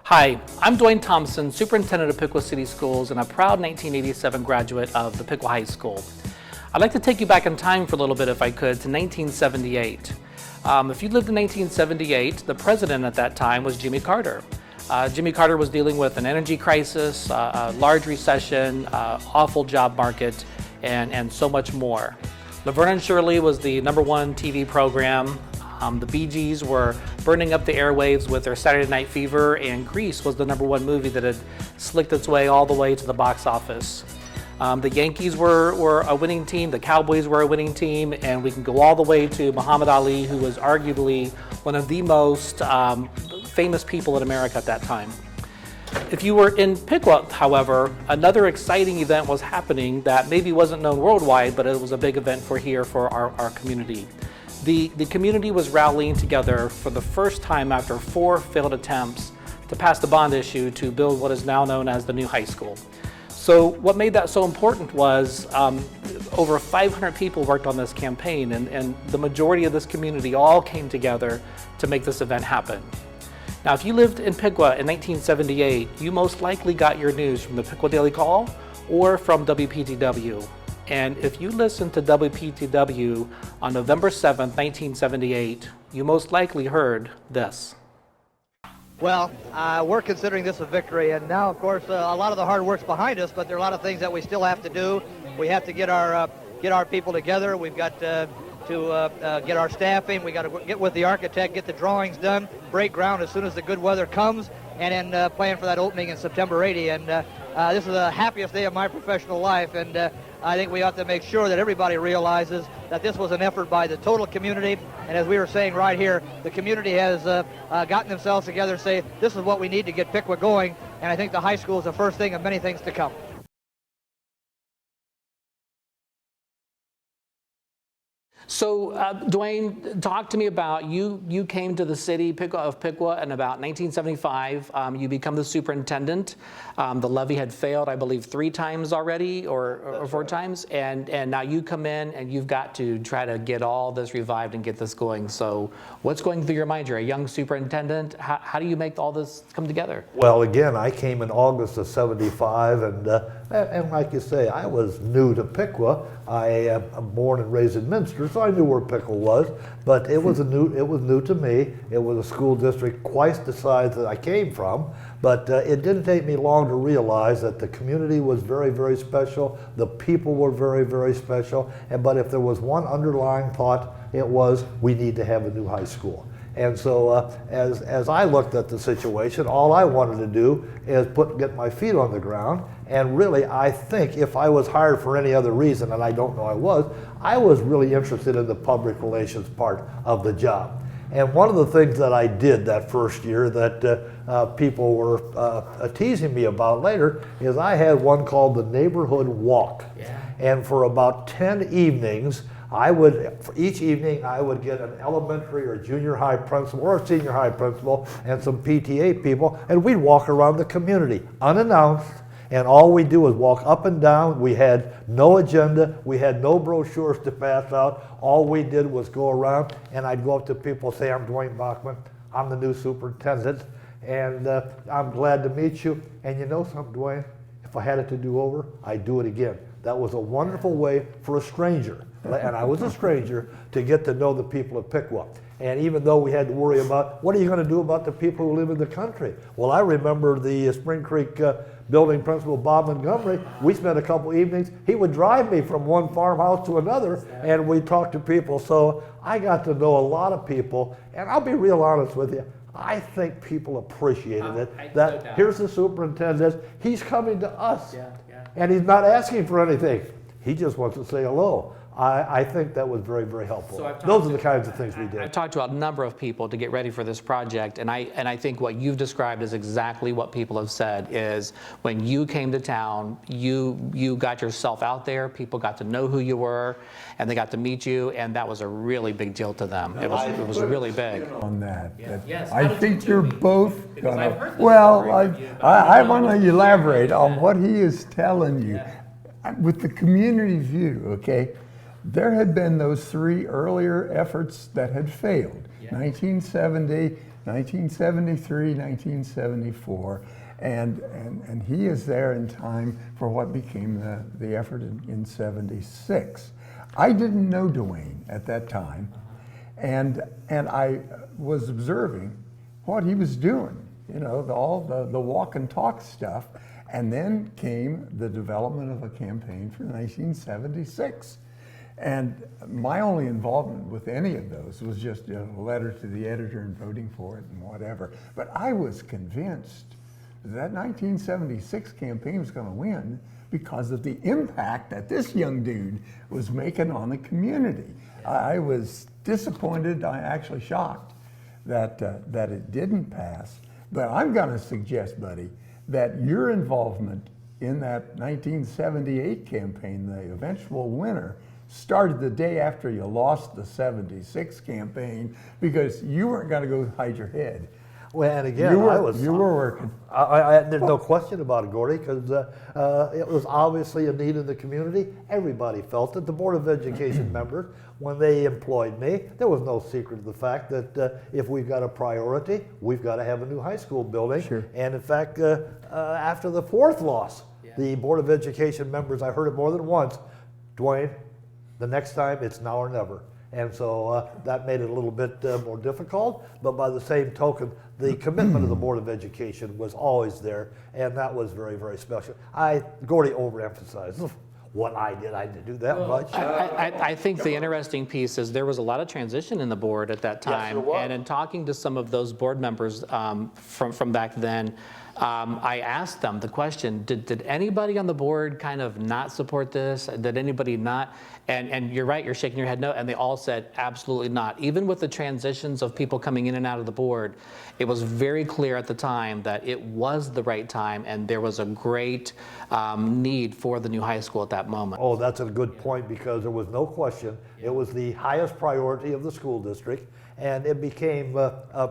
Hi, I'm Dwayne Thompson, Superintendent of Piqua City Schools and a proud 1987 graduate of the Piqua High School. I'd like to take you back in time for a little bit, if I could, to 1978. If you lived in 1978, the president at that time was Jimmy Carter. Jimmy Carter was dealing with an energy crisis, a large recession, awful job market, and so much more. Laverne and Shirley was the #1 TV program. The Bee Gees were burning up the airwaves with their Saturday Night Fever, and Grease was the #1 movie that had slicked its way all the way to the box office. The Yankees were a winning team, the Cowboys were a winning team, and we can go all the way to Muhammad Ali, who was arguably one of the most famous people in America at that time. If you were in Piqua, however, another exciting event was happening that maybe wasn't known worldwide, but it was a big event for our community. The community was rallying together for the first time after 4 failed attempts to pass the bond issue to build what is now known as the new high school. So what made that so important was over 500 people worked on this campaign, and the majority of this community all came together to make this event happen. Now, if you lived in Piqua in 1978, you most likely got your news from the Piqua Daily Call or from WPTW. And if you listened to WPTW on November 7th, 1978, you most likely heard this. Well, we're considering this a victory, and now, of course, a lot of the hard work's behind us, but there are a lot of things that we still have to do. We have to get our people together. We've got to get our staffing. We got to get with the architect, get the drawings done, break ground as soon as the good weather comes, and then plan for that opening in September 80. And this is the happiest day of my professional life, and I think we ought to make sure that everybody realizes that this was an effort by the total community. And as we were saying right here, the community has gotten themselves together and say, this is what we need to get Piqua going. And I think the high school is the first thing of many things to come. So, Dwayne, talk to me about you came to the city of Piqua in about 1975. You become the superintendent. The levy had failed, I believe, 3 times already, or 4 times, and now you come in and you've got to try to get all this revived and get this going. So, what's going through your mind? You're a young superintendent. How do you make all this come together? Well, again, I came in August of '75, and like you say, I was new to Piqua. I am born and raised in Minster, so I knew where Piqua was, but it was new to me. It was a school district twice the size that I came from, but it didn't take me long to realize that the community was very, very special. The people were very, very special. But if there was one underlying thought, it was we need to have a new high school. And so as I looked at the situation, all I wanted to do is get my feet on the ground. And really, I think if I was hired for any other reason, and I don't know I was really interested in the public relations part of the job. And one of the things that I did that first year that people were teasing me about later is I had one called the Neighborhood Walk. Yeah. And for about 10 evenings, for each evening, I would get an elementary or junior high principal or a senior high principal and some PTA people, and we'd walk around the community unannounced, and all we do was walk up and down. We had no agenda. We had no brochures to pass out. All we did was go around, and I'd go up to people and say, I'm Dwayne Bachman. I'm the new superintendent, and I'm glad to meet you. And you know something, Dwayne? If I had it to do over, I'd do it again. That was a wonderful way for a stranger, and I was a stranger, to get to know the people of Piqua. And even though we had to worry about, what are you going to do about the people who live in the country? Well, I remember the Spring Creek building principal, Bob Montgomery. We spent a couple evenings. He would drive me from one farmhouse to another, and we'd talk to people. So I got to know a lot of people, and I'll be real honest with you. I think people appreciated it. That here's the superintendent. He's coming to us, and he's not asking for anything. He just wants to say hello. I think that was very, very helpful. So those are the kinds of things we did. I've talked to a number of people to get ready for this project, and I think what you've described is exactly what people have said is when you came to town, you got yourself out there, people got to know who you were, and they got to meet you, and that was a really big deal to them. It was really big. On that. Yeah. Yes, I think you're both gonna, well, I want to elaborate on what he is telling you with the community view, okay? there had been those 3 earlier efforts that had failed, 1970, 1973, 1974, and he is there in time for what became the effort in 76. I didn't know Dwayne at that time, and I was observing what he was doing, you know, all the walk and talk stuff, and then came the development of a campaign for 1976. And my only involvement with any of those was just a letter to the editor and voting for it and whatever. But I was convinced that 1976 campaign was going to win because of the impact that this young dude was making on the community. I was disappointed, actually shocked that it didn't pass. But I'm going to suggest, buddy, that your involvement in that 1978 campaign, the eventual winner, started the day after you lost the 76 campaign, because you weren't going to go hide your head. Well, and again, you were working. There's no question about it, Gordie, because it was obviously a need in the community. Everybody felt it. The Board of Education members, when they employed me, there was no secret of the fact that if we've got a priority, we've got to have a new high school building. Sure. And in fact, after the 4th loss, the Board of Education members, I heard it more than once, Dwayne, the next time it's now or never. And so that made it a little bit more difficult, but by the same token, the commitment of the Board of Education was always there, and that was very, very special. Gordie overemphasized what I didn't do that much. I think the interesting piece is there was a lot of transition in the board at that time, there was. and in talking to some of those board members from back then, I asked them the question, did anybody on the board kind of not support this? Did anybody not? And you're right, you're shaking your head no, and they all said absolutely not. Even with the transitions of people coming in and out of the board, it was very clear at the time that it was the right time, and there was a great need for the new high school at that moment. Oh, that's a good point, because there was no question. It was the highest priority of the school district, and it became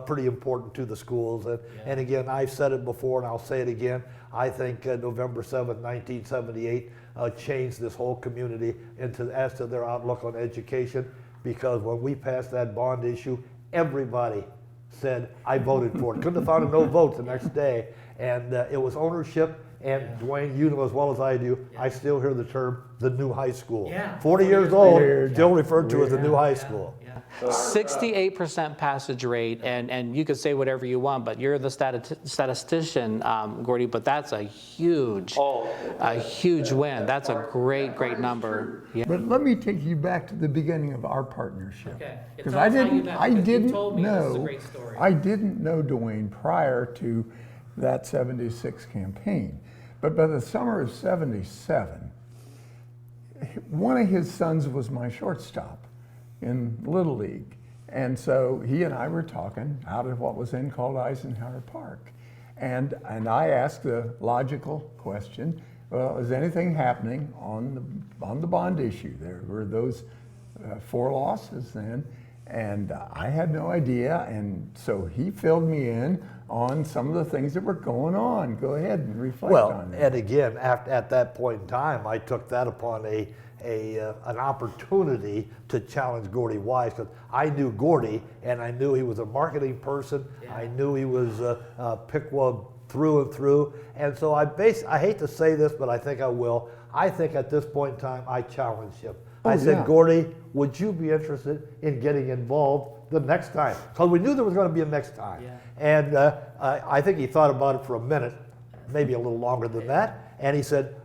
pretty important to the schools. And again, I've said it before, and I'll say it again. I think November 7th, 1978 changed this whole community as to their outlook on education, because when we passed that bond issue, everybody said, I voted for it. Couldn't have found a no vote the next day. And it was ownership. And Dwayne, you know as well as I do, I still hear the term, the new high school. 40 years old, still referred to as the new high school. 68% passage rate, and you could say whatever you want, but you're the statistician, Gordie, but that's a huge win. That's a great number. Yeah. But let me take you back to the beginning of our partnership. Okay. Because I didn't know Duane prior to that 76 campaign. But by the summer of 77, one of his sons was my shortstop in Little League. And so he and I were talking out of what was then called Eisenhower Park. And I asked the logical question, well, is anything happening on the bond issue? There were those 4 losses then, and I had no idea. And so he filled me in on some of the things that were going on. Go ahead and reflect on that. And again, at that point in time, I took that upon an opportunity to challenge Gordie Wise, because I knew Gordie, and I knew he was a marketing person. I knew he was Piqua through and through. And so I hate to say this, but I think I will. I think at this point in time, I challenged him. I said, Gordie, would you be interested in getting involved the next time? Because we knew there was going to be a next time. And I think he thought about it for a minute, maybe a little longer than that. And he said,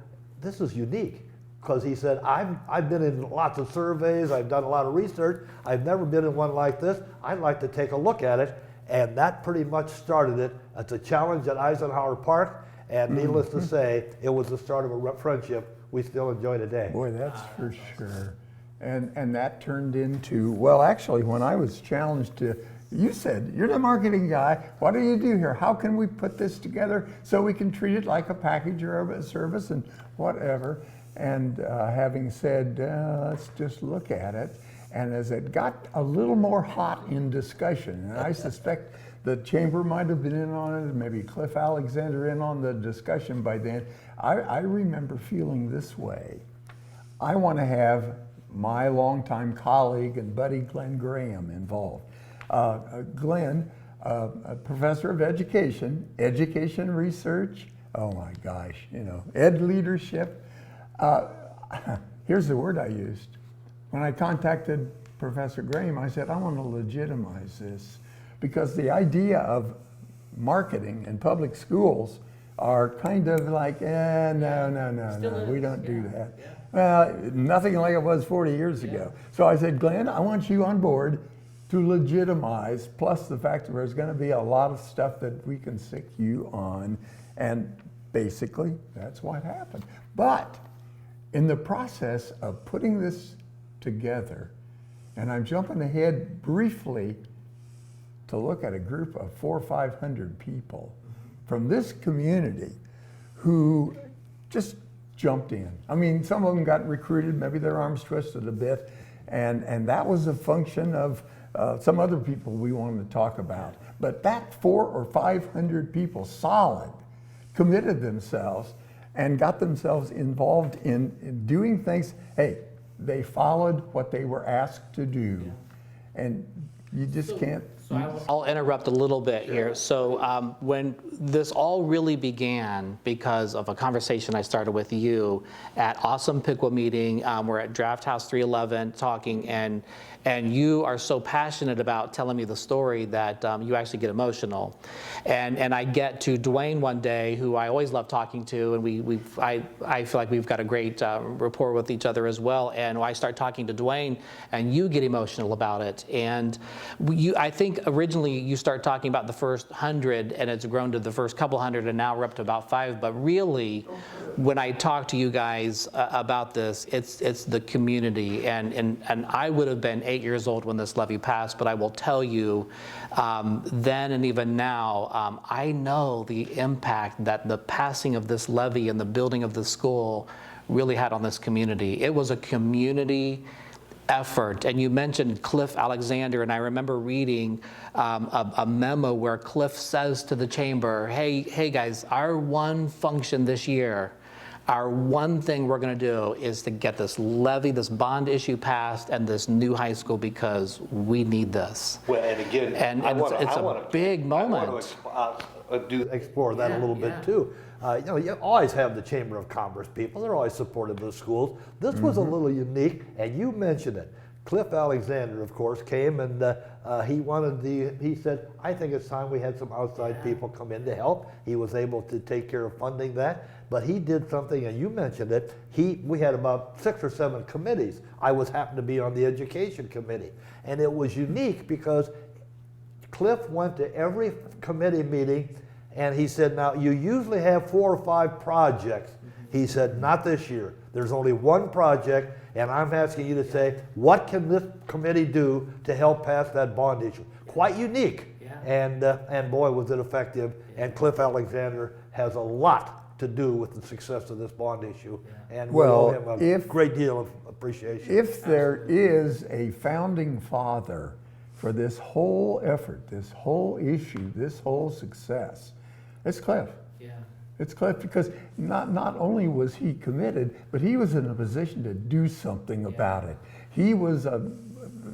this is unique. Because he said, I've been in lots of surveys, I've done a lot of research, I've never been in one like this. I'd like to take a look at it. And that pretty much started it. It's a challenge at Eisenhower Park. And needless to say, it was the start of a friendship we still enjoy today. Boy, that's for sure. And that turned into, well, actually, when I was challenged to, you said, you're the marketing guy, what do you do here? How can we put this together so we can treat it like a package or a service and whatever? And having said, let's just look at it. And as it got a little more hot in discussion, and I suspect the chamber might have been in on it, maybe Cliff Alexander in on the discussion by then, I remember feeling this way. I want to have my longtime colleague and buddy Glenn Graham involved. Glenn, a professor of education research, oh my gosh, you know, ed leadership. Here's the word I used. When I contacted Professor Graham, I said, I want to legitimize this, because the idea of marketing in public schools are kind of like, no, we don't do that. Yeah. Well, nothing like it was 40 years ago. So I said, Glenn, I want you on board to legitimize, plus the fact that there's going to be a lot of stuff that we can sick you on. And basically, that's what happened. But in the process of putting this together, and I'm jumping ahead briefly to look at a group of 400 or 500 people from this community who just jumped in. I mean, some of them got recruited, maybe their arms twisted a bit, and that was a function of some other people we wanted to talk about. But that 400 or 500 people, solid, committed themselves and got themselves involved in doing things. Hey, they followed what they were asked to do. And you just can't. I'll interrupt a little bit here. So when this all really began, because of a conversation I started with you at Awesome Piqua meeting, we're at Draft House 311 talking, and you are so passionate about telling me the story that you actually get emotional. And I get to Dwayne one day, who I always love talking to, and I feel like we've got a great rapport with each other as well. And I start talking to Dwayne, and you get emotional about it. And I think originally you start talking about the first 100, and it's grown to the first couple hundred, and now we're up to about 5. But really, when I talk to you guys about this, it's the community. And I would have been 8 years old when this levy passed, but I will tell you, then and even now, I know the impact that the passing of this levy and the building of the school really had on this community. It was a community effort. And you mentioned Cliff Alexander, and I remember reading a memo where Cliff says to the chamber, hey guys, our one function this year, our one thing we're going to do is to get this levy, this bond issue passed, and this new high school, because we need this. Well, and again, it's a big moment. I want to explore that a little bit too. You know, you always have the Chamber of Commerce people. They're always supportive of the schools. This was a little unique, and you mentioned it. Cliff Alexander, of course, came and he said, I think it's time we had some outside people come in to help. He was able to take care of funding that, but he did something, and you mentioned it. We had about 6 or 7 committees. I happened to be on the education committee, and it was unique because Cliff went to every committee meeting, and he said, now you usually have 4 or 5 projects. He said, not this year. There's only one project, and I'm asking you to say, what can this committee do to help pass that bond issue? Quite unique. Yeah. And boy, was it effective. And Cliff Alexander has a lot to do with the success of this bond issue. Yeah. And we owe him a great deal of appreciation. If there is a founding father for this whole effort, this whole issue, this whole success, it's Cliff. Yeah. It's Cliff, because not only was he committed, but he was in a position to do something about it. He was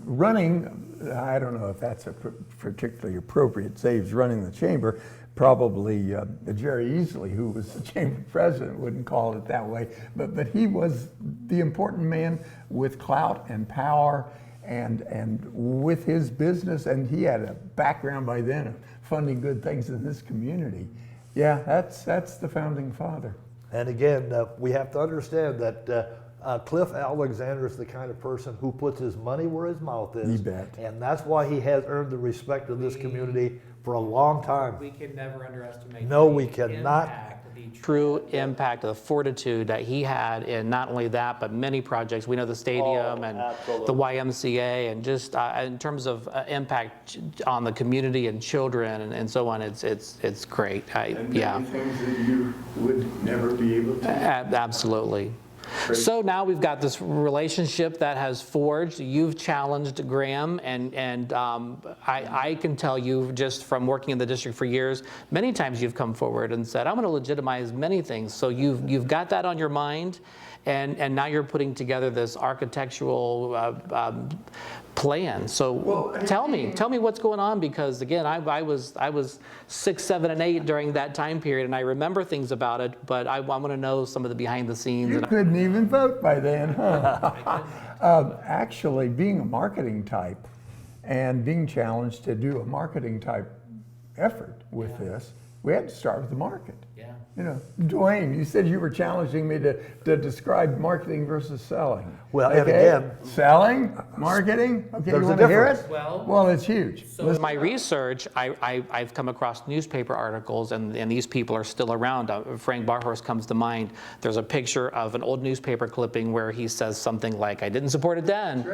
running, I don't know if that's a particularly appropriate, saves running the chamber. Probably Jerry Easley, who was the chamber president, wouldn't call it that way. But he was the important man with clout and power and with his business, and he had a background by then of funding good things in this community. Yeah, that's the founding father. And again, we have to understand that Cliff Alexander is the kind of person who puts his money where his mouth is. You bet. And that's why he has earned the respect of this community for a long time. We can never underestimate we cannot. The true impact of the fortitude that he had in not only that, but many projects. We know the stadium and the YMCA, and just in terms of impact on the community and children and so on, it's great. And many things that you would never be able to. Absolutely. So now we've got this relationship that has forged. You've challenged Graham, and I can tell you just from working in the district for years, many times you've come forward and said, I'm going to legitimize many things. So you've got that on your mind, and now you're putting together this architectural plan. So tell me what's going on, because again, I was 6, 7, and 8 during that time period, and I remember things about it, but I want to know some of the behind the scenes. You couldn't even vote by then, huh? Actually, being a marketing type and being challenged to do a marketing type effort with this, we had to start with the market. Yeah. You know, Dwayne, you said you were challenging me to describe marketing versus selling. Well, and again, selling, marketing. Okay, there's you a want to hear difference. it? Well, it's huge. So in my research, I've come across newspaper articles, and these people are still around. Frank Barhorst comes to mind. There's a picture of an old newspaper clipping where he says something like, I didn't support it then,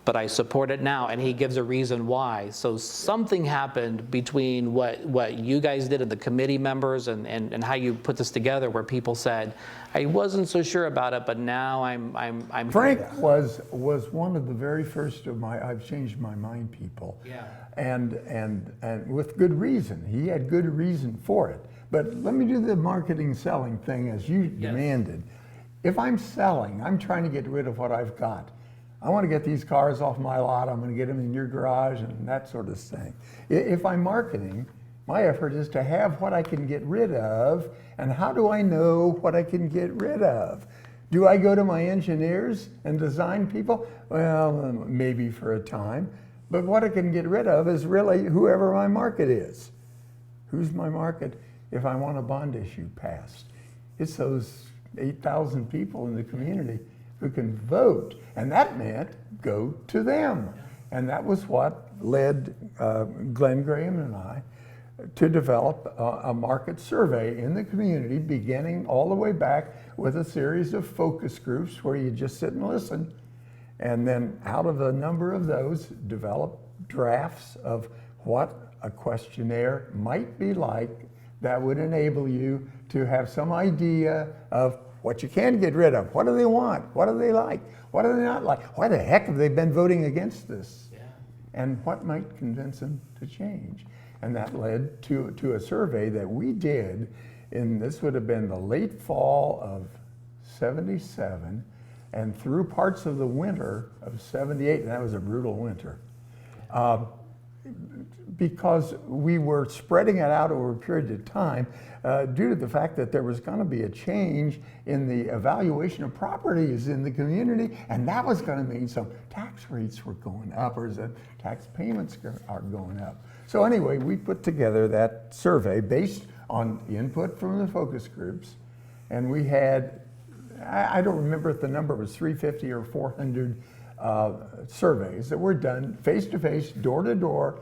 but I support it now, and he gives a reason why. So something happened between what you guys did and the committee members and how you put this together, where people said, I wasn't so sure about it, but now I'm Frank was one of the very first of my I've changed my mind people. Yeah. And with good reason. He had good reason for it. But let me do the marketing selling thing as you demanded. If I'm selling, I'm trying to get rid of what I've got. I want to get these cars off my lot, I'm going to get them in your garage and that sort of thing. If I'm marketing, my effort is to have what I can get rid of, and how do I know what I can get rid of? Do I go to my engineers and design people? Well, maybe for a time, but what I can get rid of is really whoever my market is. Who's my market if I want a bond issue passed? It's those 8,000 people in the community who can vote, and that meant go to them. And that was what led Glenn Graham and I to develop a market survey in the community, beginning all the way back with a series of focus groups where you just sit and listen, and then out of a number of those, develop drafts of what a questionnaire might be like that would enable you to have some idea of what you can get rid of. What do they want? What do they like? What do they not like? Why the heck have they been voting against this? Yeah. And what might convince them to change? And that led to a survey that we did this would have been the late fall of 77 and through parts of the winter of 78, and that was a brutal winter. Because we were spreading it out over a period of time due to the fact that there was going to be a change in the evaluation of properties in the community, and that was going to mean some tax rates were going up, or the tax payments are going up. So anyway, we put together that survey based on input from the focus groups, and we had, I don't remember if the number was 350 or 400 surveys that were done face-to-face, door-to-door,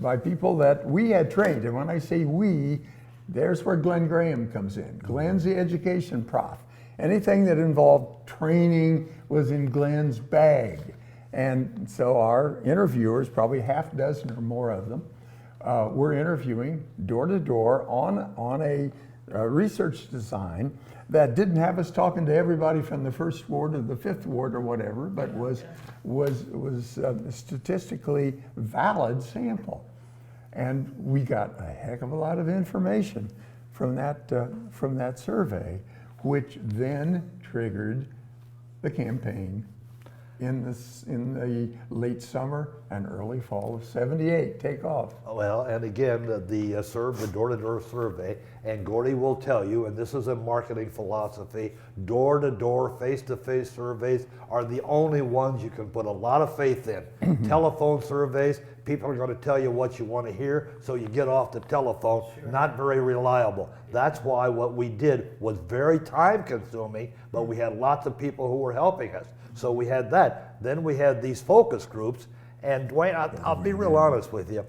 by people that we had trained. And when I say we, there's where Glenn Graham comes in. Glenn's the education prof. Anything that involved training was in Glenn's bag. And so our interviewers, probably half a dozen or more of them, were interviewing door to door on a research design that didn't have us talking to everybody from the 1st ward or the 5th ward or whatever, but was a statistically valid sample. And we got a heck of a lot of information from that survey, which then triggered the campaign in the late summer and early fall of 78. Take off. Well, and again, the door-to-door survey, and Gordie will tell you, and this is a marketing philosophy, door-to-door, face-to-face surveys are the only ones you can put a lot of faith in. Telephone surveys, people are going to tell you what you want to hear, so you get off the telephone. Sure. Not very reliable. That's why what we did was very time-consuming, but we had lots of people who were helping us. So we had that. Then we had these focus groups, and Dwayne, I'll be real honest with you.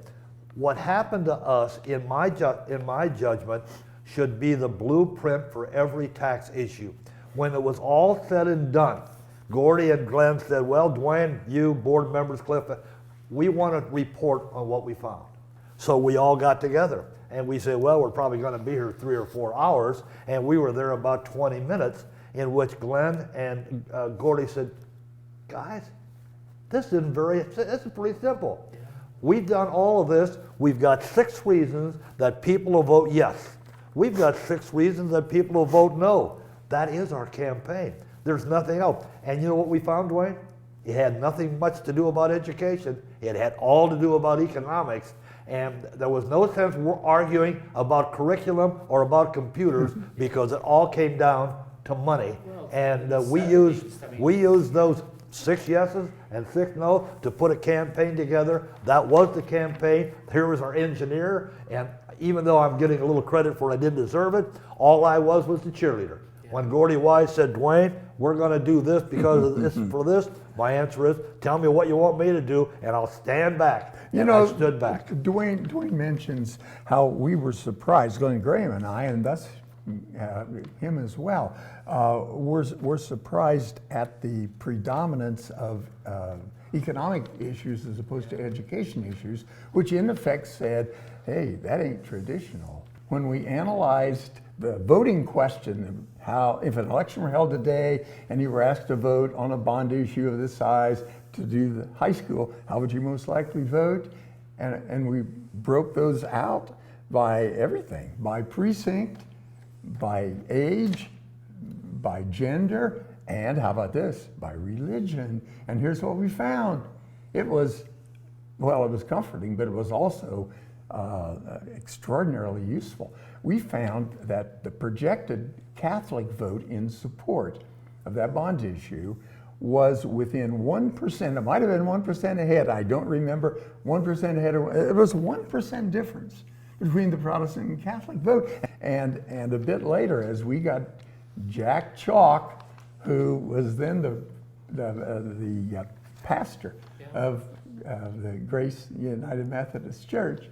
What happened to us, in my judgment, should be the blueprint for every tax issue. When it was all said and done, Gordie and Glenn said, well, Dwayne, you, board members, Cliff, we want to report on what we found. So we all got together, and we said, well, we're probably going to be here 3 or 4 hours, and we were there about 20 minutes. in which Glenn and Gordie said, guys, this is pretty simple. Yeah. We've done all of this. We've got 6 reasons that people will vote yes. We've got 6 reasons that people will vote no. That is our campaign. There's nothing else. And you know what we found, Dwayne? It had nothing much to do about education. It had all to do about economics. And there was no sense arguing about curriculum or about computers because it all came down to money. Well, and we used those 6 yeses and 6 no to put a campaign together. That was the campaign. Here was our engineer. And even though I'm getting a little credit for I didn't deserve it, all I was the cheerleader. Yeah. When Gordie Wise said, Dwayne, we're going to do this because of this for this, my answer is, tell me what you want me to do, and I'll stand back. You know, I stood back. Dwayne mentions how we were surprised, Glenn Graham and I, and thus him as well, were surprised at the predominance of economic issues as opposed to education issues, which in effect said, hey, that ain't traditional. When we analyzed the voting question, how if an election were held today and you were asked to vote on a bond issue of this size to do the high school, how would you most likely vote? And we broke those out by everything, by precinct, by age, by gender, and how about this, by religion. And here's what we found. It was comforting, but it was also extraordinarily useful. We found that the projected Catholic vote in support of that bond issue was within 1%. It might have been 1% ahead. I don't remember. 1% ahead. It was 1% difference between the Protestant and Catholic vote. And a bit later, as we got Jack Chalk, who was then the pastor of the Grace United Methodist Church,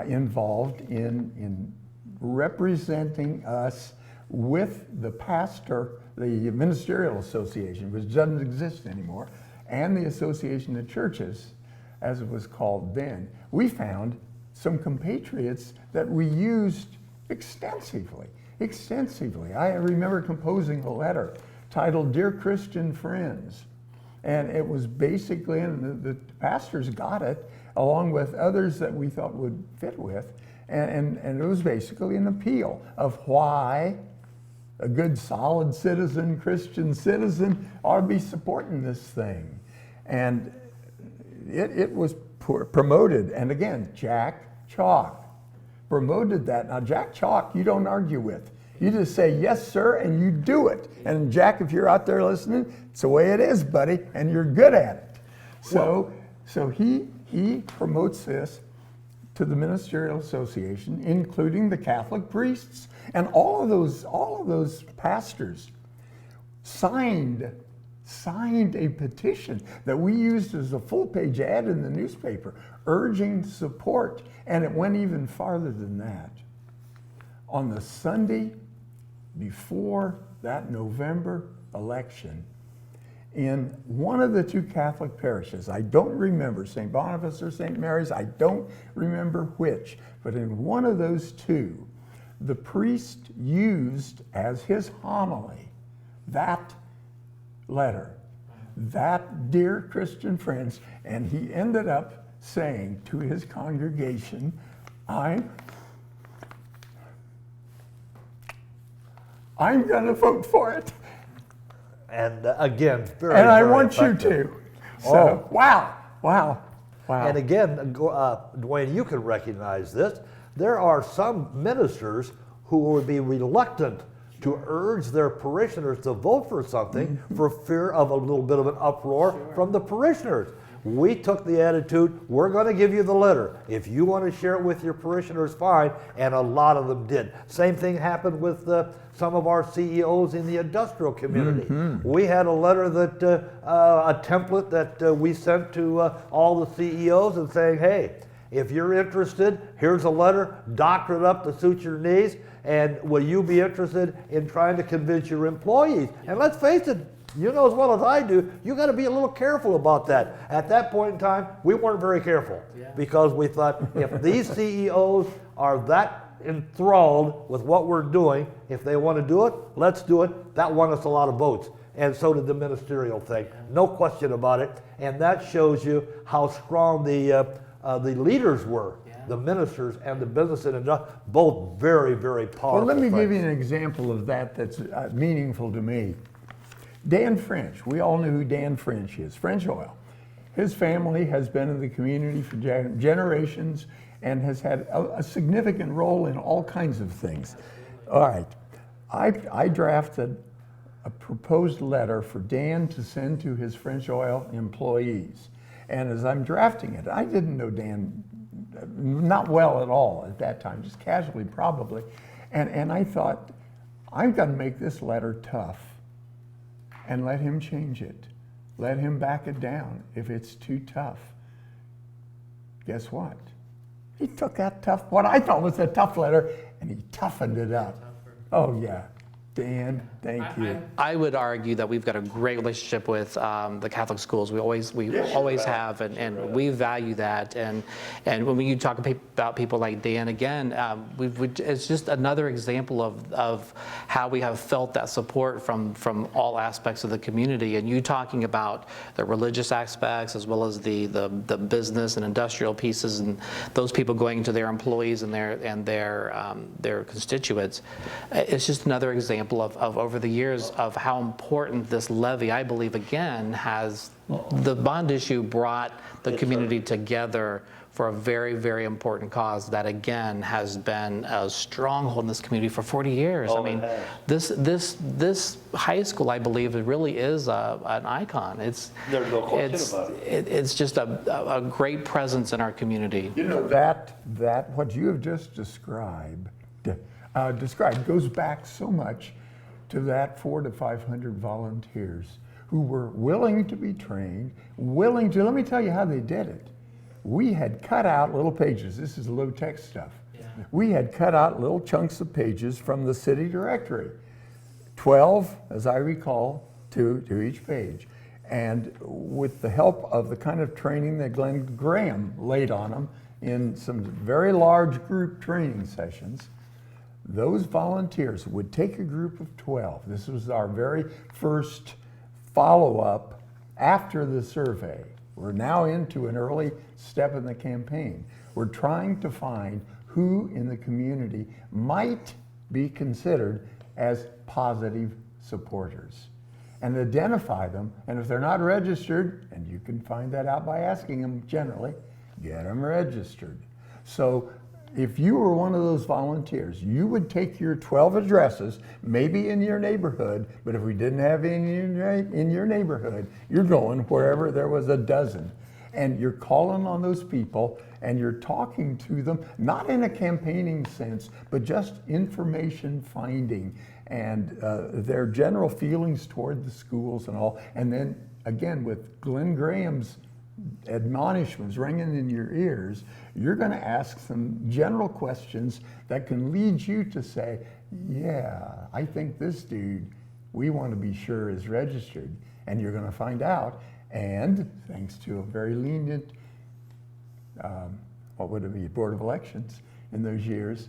involved in representing us with the pastor, the Ministerial Association, which doesn't exist anymore, and the Association of Churches, as it was called then. We found some compatriots that we used extensively. I remember composing a letter titled Dear Christian Friends. And it was basically, and the pastors got it, along with others that we thought would fit with. And it was basically an appeal of why a good, solid citizen, Christian citizen, ought to be supporting this thing. And it was promoted. And again, Jack Chalk promoted that. Now, Jack Chalk, you don't argue with. You just say, yes, sir, and you do it. And Jack, if you're out there listening, it's the way it is, buddy, and you're good at it. So he promotes this to the Ministerial Association, including the Catholic priests, and all of those pastors signed a petition that we used as a full-page ad in the newspaper, urging support, and it went even farther than that. On the Sunday before that November election, in one of the 2 Catholic parishes, I don't remember, St. Boniface or St. Mary's, I don't remember which, but in one of those 2, the priest used as his homily that letter, that Dear Christian Friends, and he ended up saying to his congregation, I'm going to vote for it. And again, very and I very want effective. you to. So, wow. And again, Dwayne, you can recognize this. There are some ministers who would be reluctant to urge their parishioners to vote for something for fear of a little bit of an uproar from the parishioners. We took the attitude, we're going to give you the letter. If you want to share it with your parishioners, fine, and a lot of them did. Same thing happened with some of our CEOs in the industrial community. We had a letter that, a template that we sent to all the CEOs and saying, hey, if you're interested, here's a letter, doctor it up to suit your needs, and will you be interested in trying to convince your employees? And let's face it, You know as well as I do, you got to be a little careful about that. At that point in time, we weren't very careful because we thought if these CEOs are that enthralled with what we're doing, if they want to do it, let's do it. That won us a lot of votes. And so did the ministerial thing. No question about it. And that shows you how strong the leaders were. The ministers and the business and both very, very powerful. Well, let me give you an example of that that's meaningful to me. Dan French, we all know who Dan French is, French Oil. His family has been in the community for generations and has had a significant role in all kinds of things. All right, I drafted a proposed letter for Dan to send to his French Oil employees. And as I'm drafting it, I didn't know Dan not well at all at that time, just casually probably. And I thought, I'm going to make this letter tough and let him change it. Let him back it down if it's too tough. Guess what? He took that tough, what I thought was a tough letter, and he toughened it up. Oh yeah. Dan, thank you. I would argue that we've got a great relationship with the Catholic schools. We always have, and we value that. And when you talk about people like Dan again, it's just another example of how we have felt that support from all aspects of the community. And you talking about the religious aspects as well as the business and industrial pieces, and those people going to their employees and their constituents. It's just another example of over the years of how important this levy, I believe, again, has the bond issue brought the community together for a very, very important cause that, again, has been a stronghold in this community for 40 years. I mean, this high school, I believe, it really is an icon. There's no question about it. It's just a great presence in our community. You know, that what you have just described goes back so much to that 400 to 500 volunteers who were willing to be trained, let me tell you how they did it. We had cut out little pages. This is low tech stuff. Yeah. We had cut out little chunks of pages from the city directory, 12, as I recall, to each page. And with the help of the kind of training that Glenn Graham laid on them in some very large group training sessions, those volunteers would take a group of 12. This was our very first follow-up after the survey. We're now into an early step in the campaign. We're trying to find who in the community might be considered as positive supporters and identify them. And if they're not registered, and you can find that out by asking them generally, get them registered. So if you were one of those volunteers, you would take your 12 addresses, maybe in your neighborhood, but if we didn't have any in your neighborhood, you're going wherever there was a dozen. And you're calling on those people and you're talking to them, not in a campaigning sense, but just information finding and their general feelings toward the schools and all. And then again, with Glenn Graham's admonishments ringing in your ears, you're going to ask some general questions that can lead you to say, yeah, I think this dude, we want to be sure is registered. And you're going to find out. And thanks to a very lenient, what would it be, Board of Elections in those years,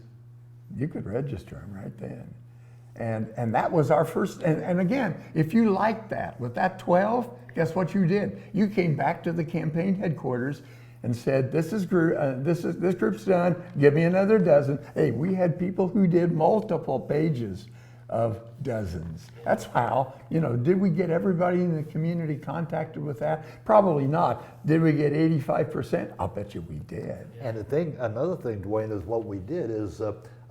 you could register them right then. And that was our first, and again, if you liked that, with that 12, guess what you did? You came back to the campaign headquarters and said, this group's done, give me another dozen. Hey, we had people who did multiple pages of dozens. That's how, did we get everybody in the community contacted with that? Probably not. Did we get 85%? I'll bet you we did. And another thing, Dwayne, is what we did is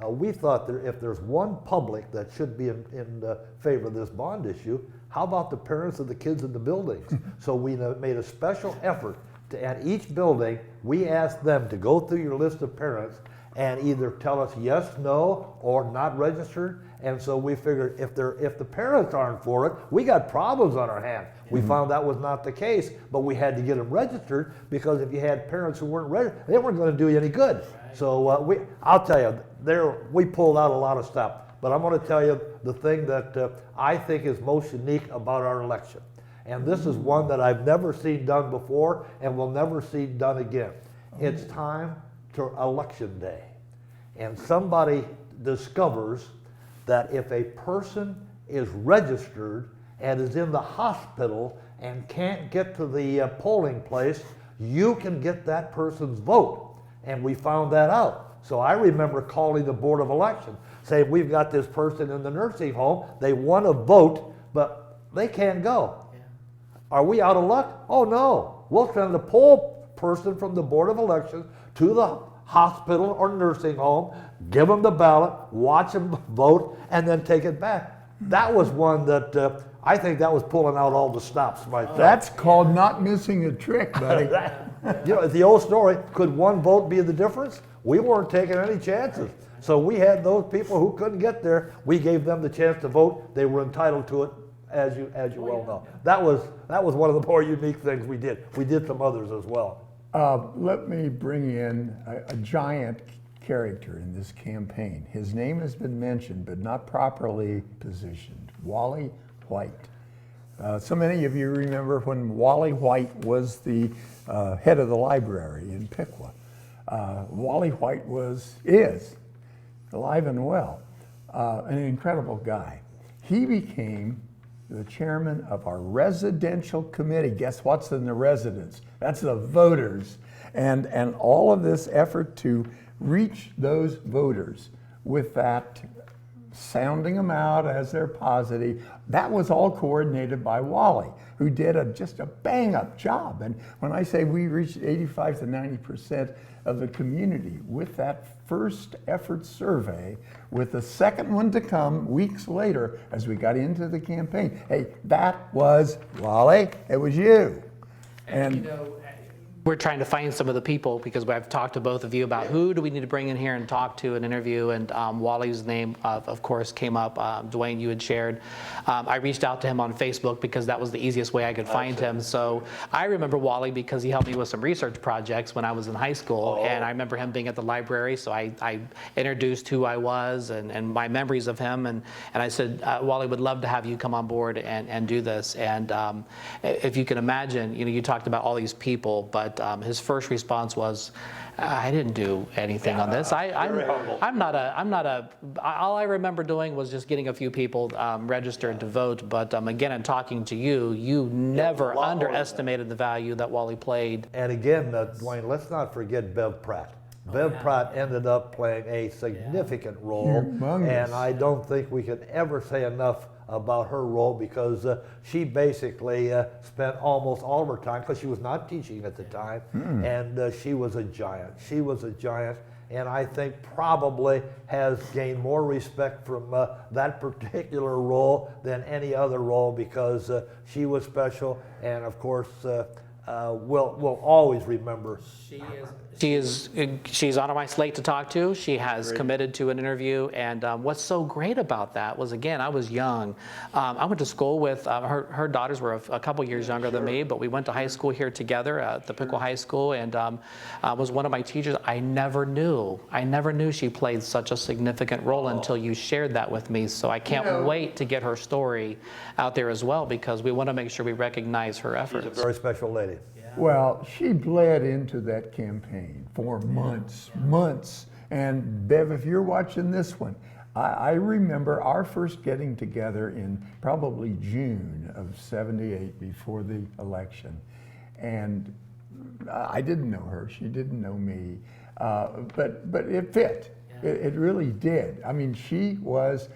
we thought that if there's one public that should be in favor of this bond issue, how about the parents of the kids in the buildings? So we made a special effort to, at each building, we asked them to go through your list of parents and either tell us yes, no, or not registered. And so we figured if the parents aren't for it, we got problems on our hands. We found that was not the case, but we had to get them registered because if you had parents who weren't registered, they weren't going to do you any good. So I'll tell you, we pulled out a lot of stuff. But I'm going to tell you the thing that I think is most unique about our election. And this is one that I've never seen done before and will never see done again. It's time to election day. And somebody discovers that if a person is registered and is in the hospital and can't get to the polling place, you can get that person's vote. And we found that out. So I remember calling the Board of Elections, saying, we've got this person in the nursing home, they want to vote, but they can't go. Yeah. Are we out of luck? Oh no, we'll send the poll person from the Board of Elections to the hospital or nursing home, give them the ballot, watch them vote, and then take it back. That was one that I think that was pulling out all the stops myself. That's called not missing a trick, buddy. You know, the old story, could one vote be the difference? We weren't taking any chances. So we had those people who couldn't get there, we gave them the chance to vote. They were entitled to it, as you well know. That was one of the more unique things we did. We did some others as well. Let me bring in a giant character in this campaign. His name has been mentioned, but not properly positioned. Wally White. So many of you remember when Wally White was the head of the library in Piqua. Wally White is alive and well, an incredible guy. He became the chairman of our residential committee. Guess what's in the residence? That's the voters. And all of this effort to reach those voters with that, sounding them out as they're positive, that was all coordinated by Wally, who did just a bang-up job. And when I say we reached 85 to 90% of the community with that first effort survey, with the second one to come weeks later as we got into the campaign, hey, that was Wally, it was you. And you know, we're trying to find some of the people because I've talked to both of you about who do we need to bring in here and talk to and interview, and Wally's name of course came up. Dwayne, you had shared. I reached out to him on Facebook because that was the easiest way I could find him. So I remember Wally because he helped me with some research projects when I was in high school, and I remember him being at the library, so I introduced who I was and my memories of him, and I said, Wally, would love to have you come on board and do this. And if you can imagine, you know, you talked about all these people, but his first response was, I didn't do anything on this. I'm not a, all I remember doing was just getting a few people registered to vote. But again, in talking to you, you never underestimated the value that Wally played. And again, Dwayne, let's not forget Bev Pratt. Bev Pratt ended up playing a significant role. Humongous. And I don't think we could ever say enough about her role, because she basically spent almost all of her time, because she was not teaching at the time, and she was a giant. She was a giant, and I think probably has gained more respect from that particular role than any other role, because she was special, and of course we'll always remember. She's on my slate to talk to. She has committed to an interview, and what's so great about that was, again, I was young. I went to school with her daughters were a couple years younger than me, but we went to high school here together at the Piqua High School, and was one of my teachers. I never knew she played such a significant role until you shared that with me. So I can't wait to get her story out there as well, because we want to make sure we recognize her efforts. She's a very special lady. Well, she bled into that campaign for months. And Bev, if you're watching this one, I remember our first getting together in probably June of '78 before the election. And I didn't know her, she didn't know me, but it fit. It really did. I mean, she was,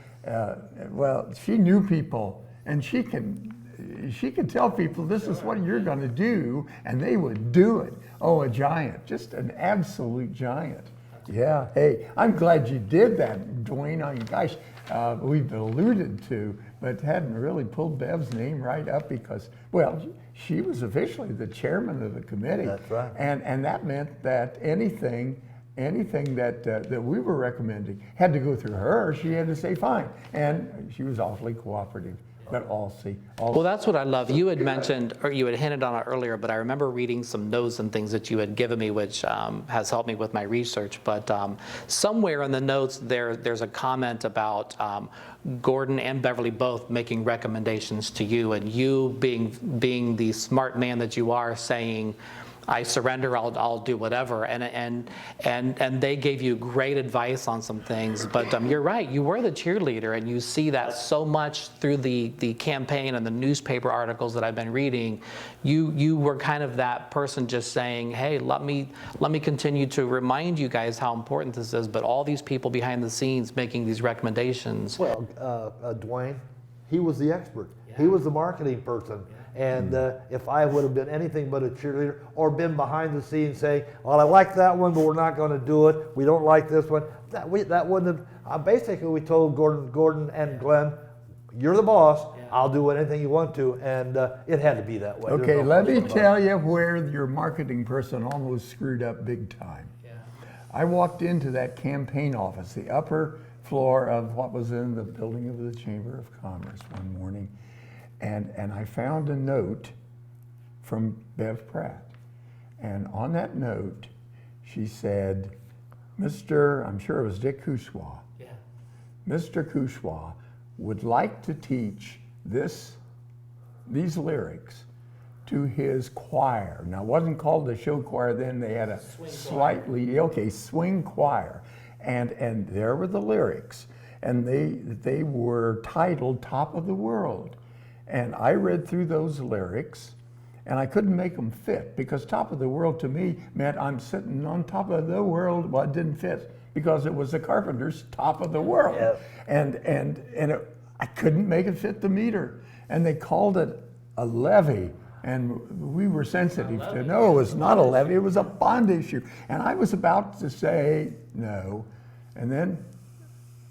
she knew people, and she could tell people, this is what you're going to do, and they would do it. Oh, a giant, just an absolute giant. Yeah, hey, I'm glad you did that, Dwayne. I mean, gosh, we've alluded to, but hadn't really pulled Bev's name right up because, well, she was officially the chairman of the committee. That's right. And that meant that anything that we were recommending had to go through her. She had to say fine, and she was awfully cooperative. but all see. Well, that's what I love. You had mentioned, or you had hinted on it earlier, but I remember reading some notes and things that you had given me, which has helped me with my research. But somewhere in the notes there's a comment about Gordon and Beverly both making recommendations to you, and you being the smart man that you are, saying, I surrender, I'll do whatever. And they gave you great advice on some things. But you're right, you were the cheerleader, and you see that so much through the campaign and the newspaper articles that I've been reading. You were kind of that person just saying, hey, let me continue to remind you guys how important this is, but all these people behind the scenes making these recommendations. Well, Dwayne, he was the expert. He was the marketing person. And if I would have been anything but a cheerleader or been behind the scenes saying, well, I like that one, but we're not going to do it. We don't like this one. That wouldn't have, basically we told Gordon and Glenn, you're the boss. I'll do anything you want to. And it had to be that way. Okay, let me tell you where your marketing person almost screwed up big time. Yeah. I walked into that campaign office, the upper floor of what was in the building of the Chamber of Commerce one morning. And I found a note from Bev Pratt. And on that note, she said, I'm sure it was Dick Kushwa. Yeah. Mr. Kushwa would like to teach these lyrics to his choir. Now, it wasn't called the show choir then. They had a swing choir. And there were the lyrics. And they were titled Top of the World. And I read through those lyrics, and I couldn't make them fit, because top of the world to me meant I'm sitting on top of the world. Well, it didn't fit because it was the Carpenters' Top of the World. Yeah. And I couldn't make it fit the meter. And they called it a levy. And we were sensitive to, no, it was not a levy, it was a bond issue. And I was about to say no. And then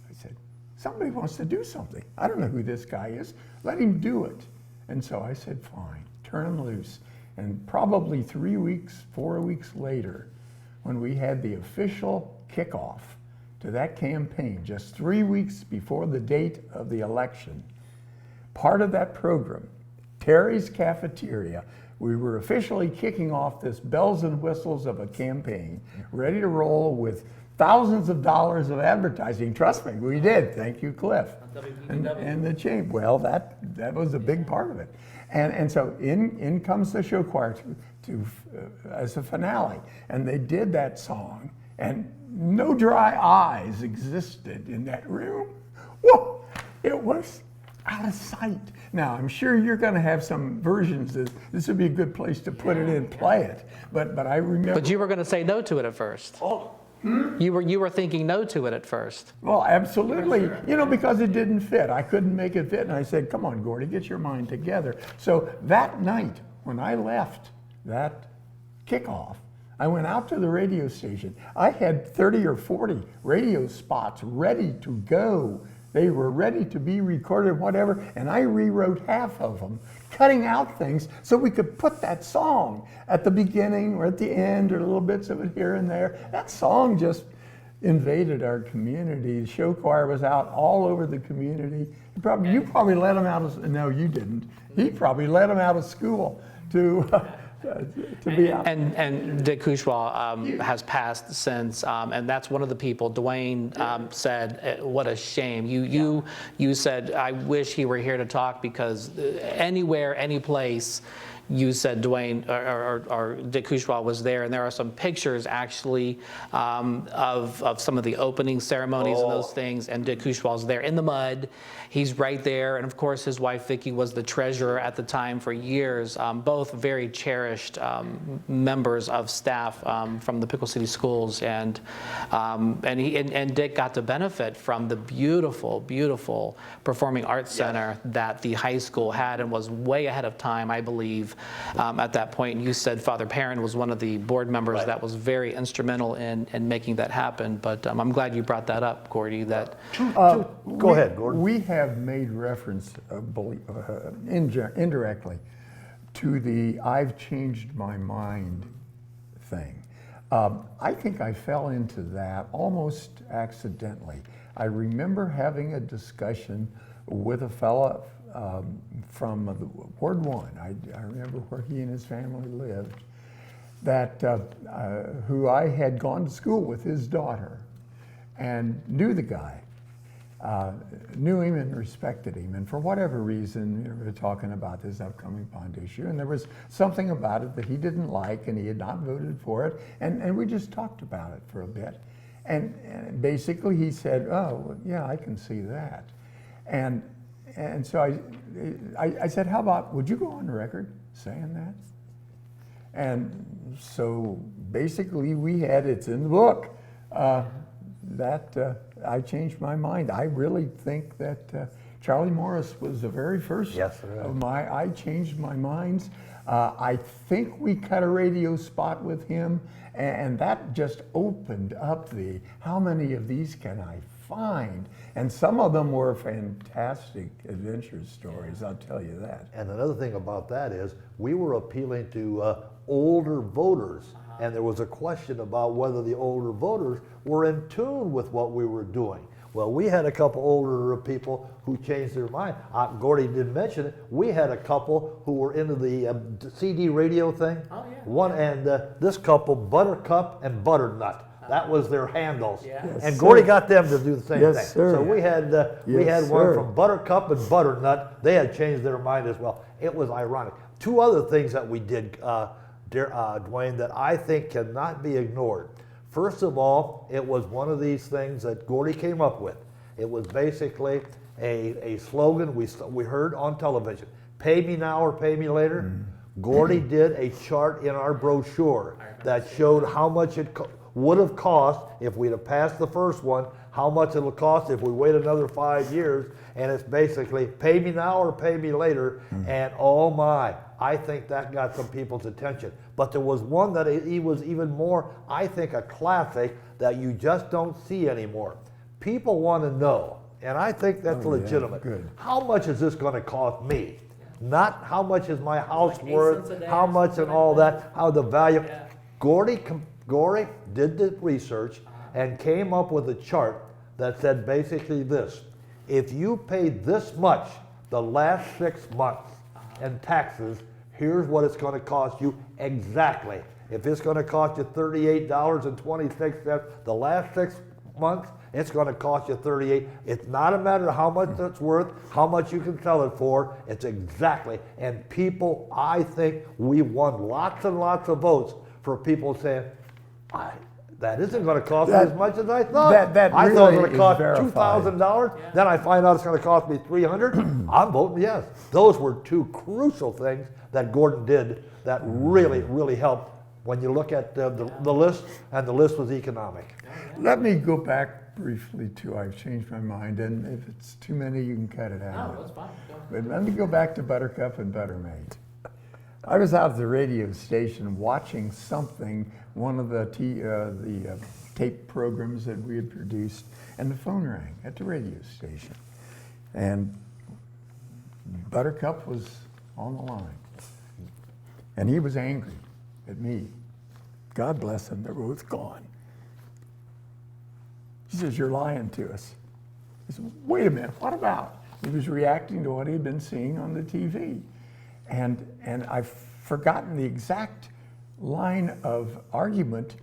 I said, somebody wants to do something. I don't know who this guy is. Let him do it. And so I said, fine, turn him loose. And probably 4 weeks later, when we had the official kickoff to that campaign, just 3 weeks before the date of the election, part of that program, Terry's Cafeteria, we were officially kicking off this bells and whistles of a campaign, ready to roll with thousands of dollars of advertising. Trust me, we did. Thank you, Cliff. And the chamber. Well, that was a big part of it. And so in comes the show choir to as a finale. And they did that song, and no dry eyes existed in that room. Whoa! It was out of sight. Now, I'm sure you're going to have some versions. This would be a good place to put it in, play it. But I remember. But you were going to say no to it at first. Oh. You were thinking no to it at first. Well, absolutely. Because it didn't fit. I couldn't make it fit. And I said, come on, Gordie, get your mind together. So that night, when I left that kickoff, I went out to the radio station. I had 30 or 40 radio spots ready to go. They were ready to be recorded, whatever, and I rewrote half of them, cutting out things so we could put that song at the beginning or at the end, or little bits of it here and there. That song just invaded our community. The show choir was out all over the community. You probably let them out of, no, you didn't. He probably let them out of school to be out. And Dick Kushwa has passed since, and that's one of the people. Dwayne said, "What a shame." You said, "I wish he were here to talk, because anywhere, any place." You said Dwayne or Dick Kushwa was there, and there are some pictures actually of some of the opening ceremonies and those things, and Dick Kushwa's there in the mud. He's right there, and of course his wife Vicki was the treasurer at the time for years. Both very cherished members of staff from the Piqua City Schools, and Dick got to benefit from the beautiful, beautiful Performing Arts Center that the high school had, and was way ahead of time, I believe. At that point, and you said Father Perrin was one of the board members that was very instrumental in making that happen. But I'm glad you brought that up, Gordie. Go ahead, Gordon. We have made reference indirectly to the "I've changed my mind" thing. I think I fell into that almost accidentally. I remember having a discussion with a fellow from Ward 1, I remember where he and his family lived, that who I had gone to school with his daughter and knew the guy, knew him and respected him. And for whatever reason, we were talking about this upcoming bond issue, and there was something about it that he didn't like, and he had not voted for it, and we just talked about it for a bit. And basically he said, oh, well, yeah, I can see that. And so I said, how about, would you go on the record saying that? And so basically we had, it's in the book, that I changed my mind. I really think that Charlie Morris was the very first of I changed my minds. I think we cut a radio spot with him, and that just opened up how many of these can I find? And some of them were fantastic adventure stories, I'll tell you that. And another thing about that is we were appealing to older voters, and there was a question about whether the older voters were in tune with what we were doing. Well, we had a couple older people who changed their mind. Gordie didn't mention it. We had a couple who were into the CD radio thing. Oh, yeah. One, and this couple, Buttercup and Butternut. That was their handles. Yeah. And Yes, Gordie sir. got them to do the same Yes, thing. sir. So we had Yes, one sir. from Buttercup and Butternut. They had changed their mind as well. It was ironic. Two other things that we did, Dwayne, that I think cannot be ignored. First of all, it was one of these things that Gordie came up with. It was basically a slogan we heard on television. Pay me now or pay me later. Mm-hmm. Gordie did a chart in our brochure that showed how much it would have cost if we'd have passed the first one, how much it'll cost if we wait another 5 years, and it's basically pay me now or pay me later, and oh my, I think that got some people's attention. But there was one that he was even more, I think, a classic that you just don't see anymore. People want to know, and I think that's legitimate. Good. How much is this going to cost me? Not how much is my house Like 8 worth, cents a day how or much something and all like that, how the value. Yeah. Gordie did the research and came up with a chart that said basically this: if you pay this much the last 6 months in taxes, here's what it's going to cost you exactly. If it's going to cost you $38.26 the last 6 months, it's going to cost you $38. It's not a matter of how much it's worth, how much you can sell it for. It's exactly. And people, I think we won lots and lots of votes for people saying, that isn't going to cost me as much as I thought. that I thought it was really going to cost is verified. $2,000. Then I find out it's going to cost me $300. I'm voting yes. Those were two crucial things that Gordon did that really, really helped when you look at the list, and the list was economic. Let me go back briefly to I've changed my mind, and if it's too many, you can cut it out. No, that's fine. Go. But let me go back to Buttercup and Buttermate. I was out at the radio station watching something, one of the tape programs that we had produced, and the phone rang at the radio station. And Buttercup was on the line. And he was angry at me. God bless them, they're both gone. He says, you're lying to us. He said, wait a minute, what about? He was reacting to what he'd been seeing on the TV. And I've forgotten the exact line of argument,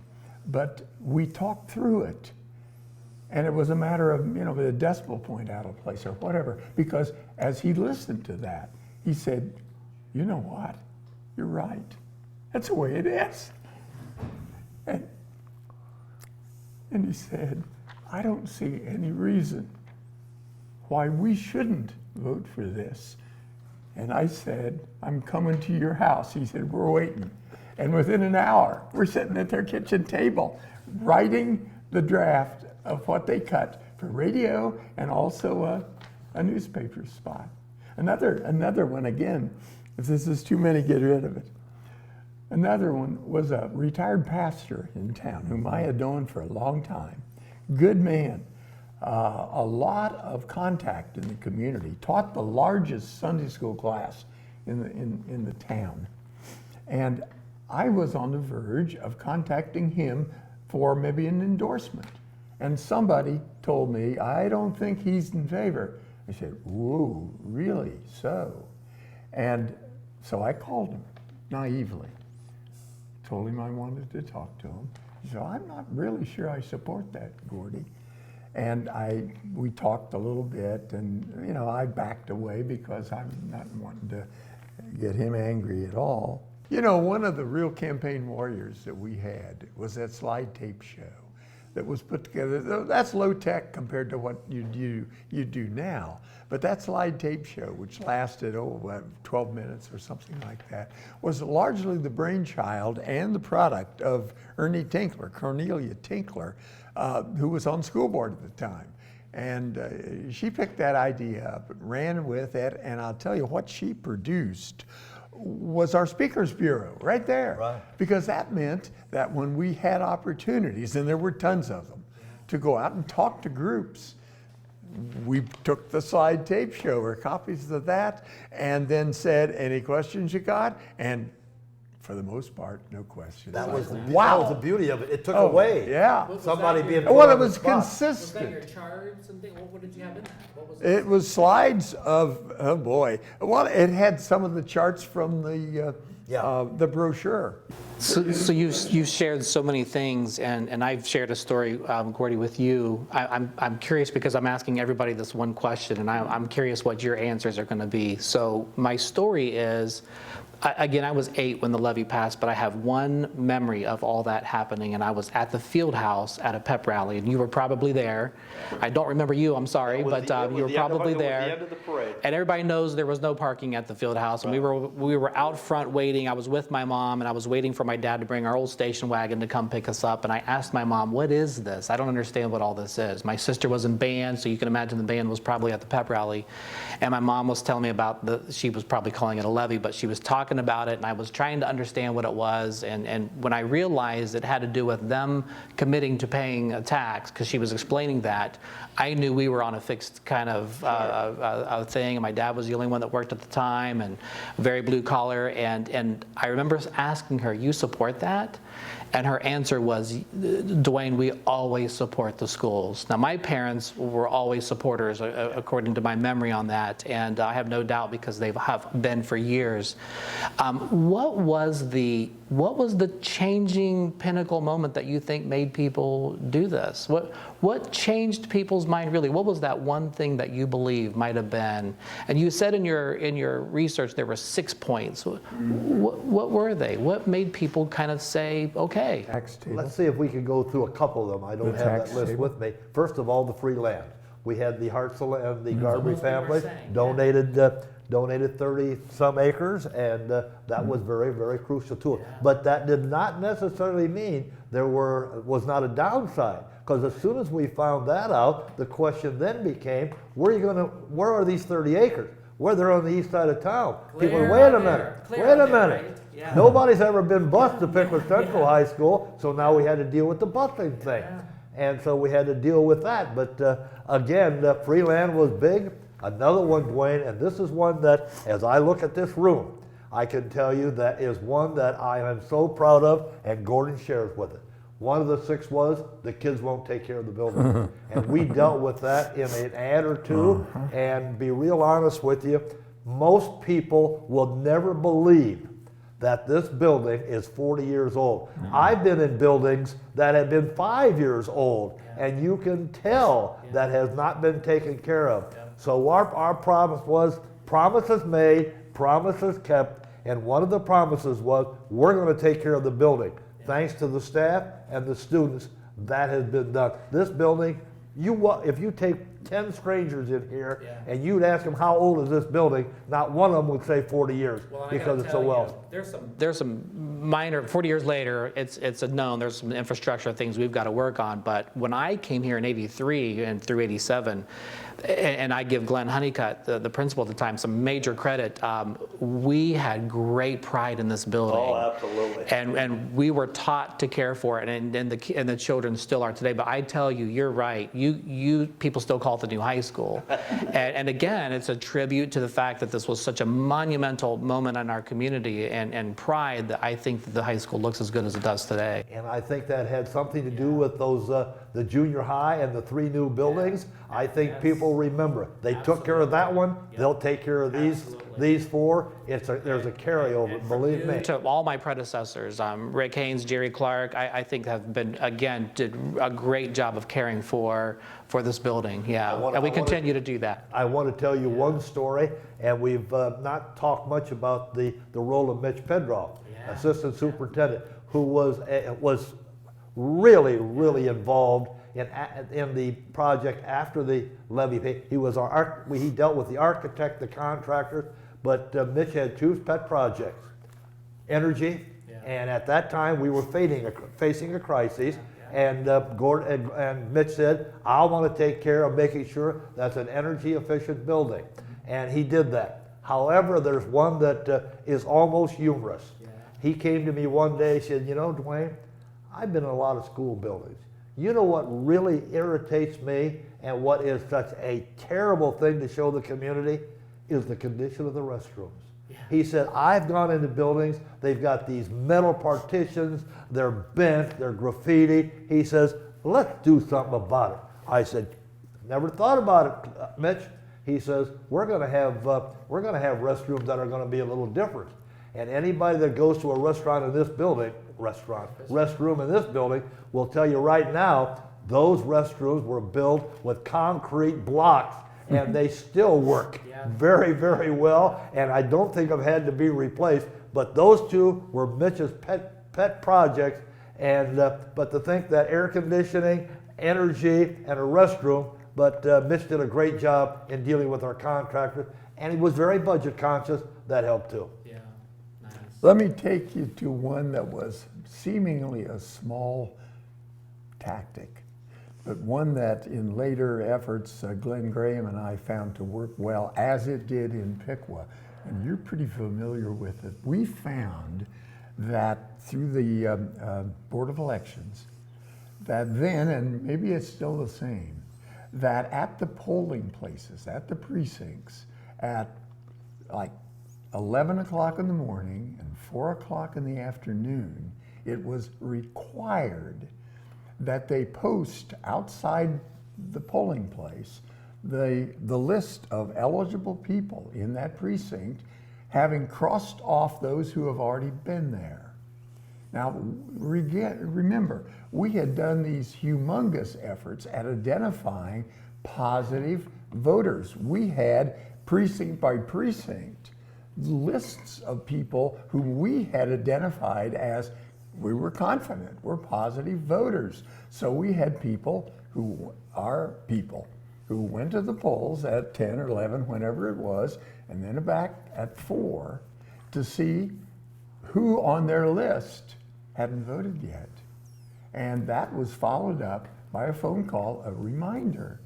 but we talked through it. And it was a matter of, a decimal point out of place or whatever, because as he listened to that, he said, you know what? You're right. That's the way it is. And he said, I don't see any reason why we shouldn't vote for this. And I said, I'm coming to your house. He said, we're waiting. And within an hour, we're sitting at their kitchen table, writing the draft of what they cut for radio and also a newspaper spot. Another one, again, if this is too many, get rid of it. Another one was a retired pastor in town whom I had known for a long time. Good man. A lot of contact in the community. Taught the largest Sunday school class in the town. And I was on the verge of contacting him for maybe an endorsement. And somebody told me, I don't think he's in favor I said, whoa, really, so? And so I called him naively, told him I wanted to talk to him. He said, I'm not really sure I support that, Gordie. And we talked a little bit, and you know, I backed away because I'm not wanting to get him angry at all. You know, one of the real campaign warriors that we had was that slide tape show that was put together. That's low tech compared to what you do now. But that slide tape show, which lasted 12 minutes or something like that, was largely the brainchild and the product of Ernie Tinkler, Cornelia Tinkler, who was on school board at the time. And she picked that idea up, ran with it, and I'll tell you what she produced was our Speakers Bureau right there. Right. Because that meant that when we had opportunities, and there were tons of them, to go out and talk to groups, we took the slide tape show or copies of that and then said, any questions you got? And for the most part, no questions. That was the, wow. that was the beauty of it. It took away Yeah. somebody being put Well, on it the was spot. consistent. Was that your charts and things? What did you have in that? What was It was slides of, oh boy. Well, it had some of the charts from the brochure. So you've shared so many things, and I've shared a story, Gordie, with you. I'm curious because I'm asking everybody this one question, and I'm curious what your answers are going to be. So my story is, again, I was 8 when the levee passed, but I have one memory of all that happening, and I was at the field house at a pep rally, and you were probably there. I don't remember you, I'm sorry, but you were probably there. It was the end of the parade. And everybody knows there was no parking at the field house, and we were out front waiting. I was with my mom, and I was waiting for my dad to bring our old station wagon to come pick us up, and I asked my mom, what is this? I don't understand what all this is. My sister was in band, so you can imagine the band was probably at the pep rally, and my mom was telling me about she was probably calling it a levee, but she was talking about it, and I was trying to understand what it was, and when I realized it had to do with them committing to paying a tax, because she was explaining that, I knew we were on a fixed kind of thing, and my dad was the only one that worked at the time, and very blue collar, and I remember asking her, you support that? And her answer was, Dwayne, we always support the schools. Now, my parents were always supporters, according to my memory on that, and I have no doubt because they have been for years. What was the changing pinnacle moment that you think made people do this? What changed people's mind really? What was that one thing that you believe might have been? And you said in your research there were 6 points. What were they? What made people kind of say, okay? Tax table. Let's see if we can go through a couple of them. I don't The have tax that list table. with me. First of all, the free land. We had the Hartzell and the Garvey That's what you were family saying, donated 30-some acres, and that was very, very crucial to it. But that did not necessarily mean there was not a downside, because as soon as we found that out, the question then became, where are these 30 acres? Well, they're on the east side of town. People, wait a minute. Right? Yeah. Nobody's ever been bused to Pickwa Central High School, so now we had to deal with the busing thing. And so we had to deal with that. But again, free land was big. Another one, Dwayne, and this is one that, as I look at this room, I can tell you that is one that I am so proud of, and Gordon shares with it. One of the 6 was the kids won't take care of the building. And we dealt with that in an ad or two, and be real honest with you, most people will never believe that this building is 40 years old. I've been in buildings that have been 5 years old, and you can tell that has not been taken care of. So our promise was promises made, promises kept, and one of the promises was we're going to take care of the building. Thanks to the staff and the students, that has been done. This building, if you take 10 strangers in here and you'd ask them how old is this building, not one of them would say 40 years because it's so well. There's some minor, 40 years later, it's a known, there's some infrastructure things we've got to work on, but when I came here in 83 and through 87, and I give Glenn Honeycutt, the principal at the time, some major credit, we had great pride in this building. Oh, absolutely. And we were taught to care for it, and the children still are today. But I tell you, you're right. You people still call it the new high school. and again, it's a tribute to the fact that this was such a monumental moment in our community and pride that I think that the high school looks as good as it does today. And I think that had something to do with those the junior high and the 3 new buildings, I think people remember. They took care of that one, they'll take care of these 4. There's a carryover, believe me. To all my predecessors, Rick Haynes, Jerry Clark, I think have been, again, did a great job of caring for this building, and we continue to do that. I want to tell you one story, and we've not talked much about the role of Mitch Pedroff, assistant superintendent, who was really, really involved in the project after the levee. He dealt with the architect, the contractors, but Mitch had 2 pet projects: energy, and at that time we were facing a crisis. And Gordie and Mitch said, I want to take care of making sure that's an energy efficient building. And he did that. However, there's one that is almost humorous. He came to me one day and said, you know, Dwayne, I've been in a lot of school buildings. You know what really irritates me and what is such a terrible thing to show the community is the condition of the restrooms. He said, I've gone into buildings, they've got these metal partitions, they're bent, they're graffiti. He says, let's do something about it. I said, never thought about it, Mitch. He says, we're gonna have restrooms that are gonna be a little different. And anybody that goes to a restroom in this building will tell you right now, those restrooms were built with concrete blocks, and they still work very, very well, and I don't think have had to be replaced. But those 2 were Mitch's pet projects, and but to think that air conditioning, energy, and a restroom, but Mitch did a great job in dealing with our contractors, and he was very budget conscious. That helped too. Yeah, nice. Let me take you to one that was seemingly a small tactic, but one that in later efforts, Glenn Graham and I found to work well, as it did in Piqua, and you're pretty familiar with it. We found that through the Board of Elections, that then, and maybe it's still the same, that at the polling places, at the precincts, at like 11 o'clock in the morning and 4 o'clock in the afternoon, it was required that they post outside the polling place the list of eligible people in that precinct, having crossed off those who have already been there. Now, remember, we had done these humongous efforts at identifying positive voters. We had precinct by precinct lists of people whom we had identified as we were confident were positive voters. So we had people who went to the polls at 10 or 11, whenever it was, and then back at 4 to see who on their list hadn't voted yet. And that was followed up by a phone call, a reminder.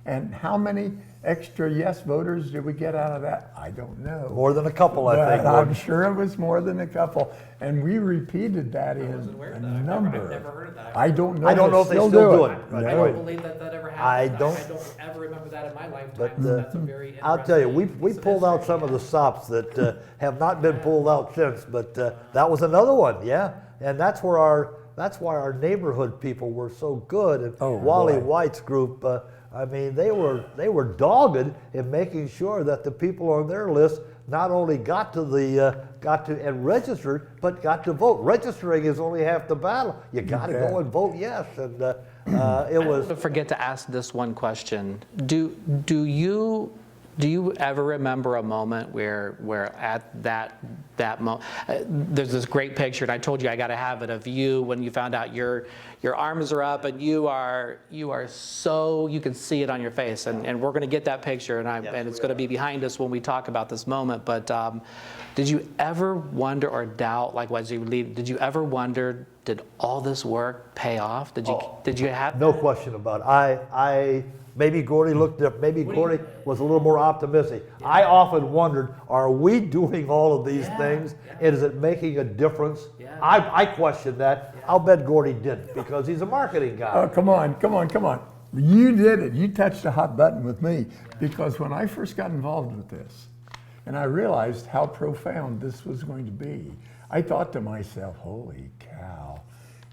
And how many extra yes voters did we get out of that? I don't know. More than a couple, I think. I'm sure it was more than a couple. And we repeated that in a number. I've never heard of that. I don't know. I don't know if they still do it. I don't believe that ever happened. I don't ever remember that in my lifetime. But So that's a very interesting I'll tell you, we piece of pulled out history. some of the stops that have not been pulled out since, but that was another one, yeah. And that's why our neighborhood people were so good. And Wally boy. White's group, I mean, they were dogged in making sure that the people on their list not only got to and registered, but got to vote. Registering is only half the battle. You got to go and vote yes, and it was. Don't forget to ask this one question. Do you ever remember a moment where at that moment, there's this great picture, and I told you I got to have it, of you when you found out your arms are up and you are so, you can see it on your face, and we're going to get that picture, and it's going to be behind us when we talk about this moment. But did you ever wonder or doubt, like as you leave, did you ever wonder, did all this work pay off? Did you have No question about it. Maybe Gordie looked up, maybe Gordie was a little more optimistic. Yeah. I often wondered, are we doing all of these things? Yeah. Is it making a difference? Yeah. I questioned that. Yeah. I'll bet Gordie didn't, because he's a marketing guy. Oh, come on. You did it. You touched a hot button with me, because when I first got involved with this, and I realized how profound this was going to be, I thought to myself, holy cow,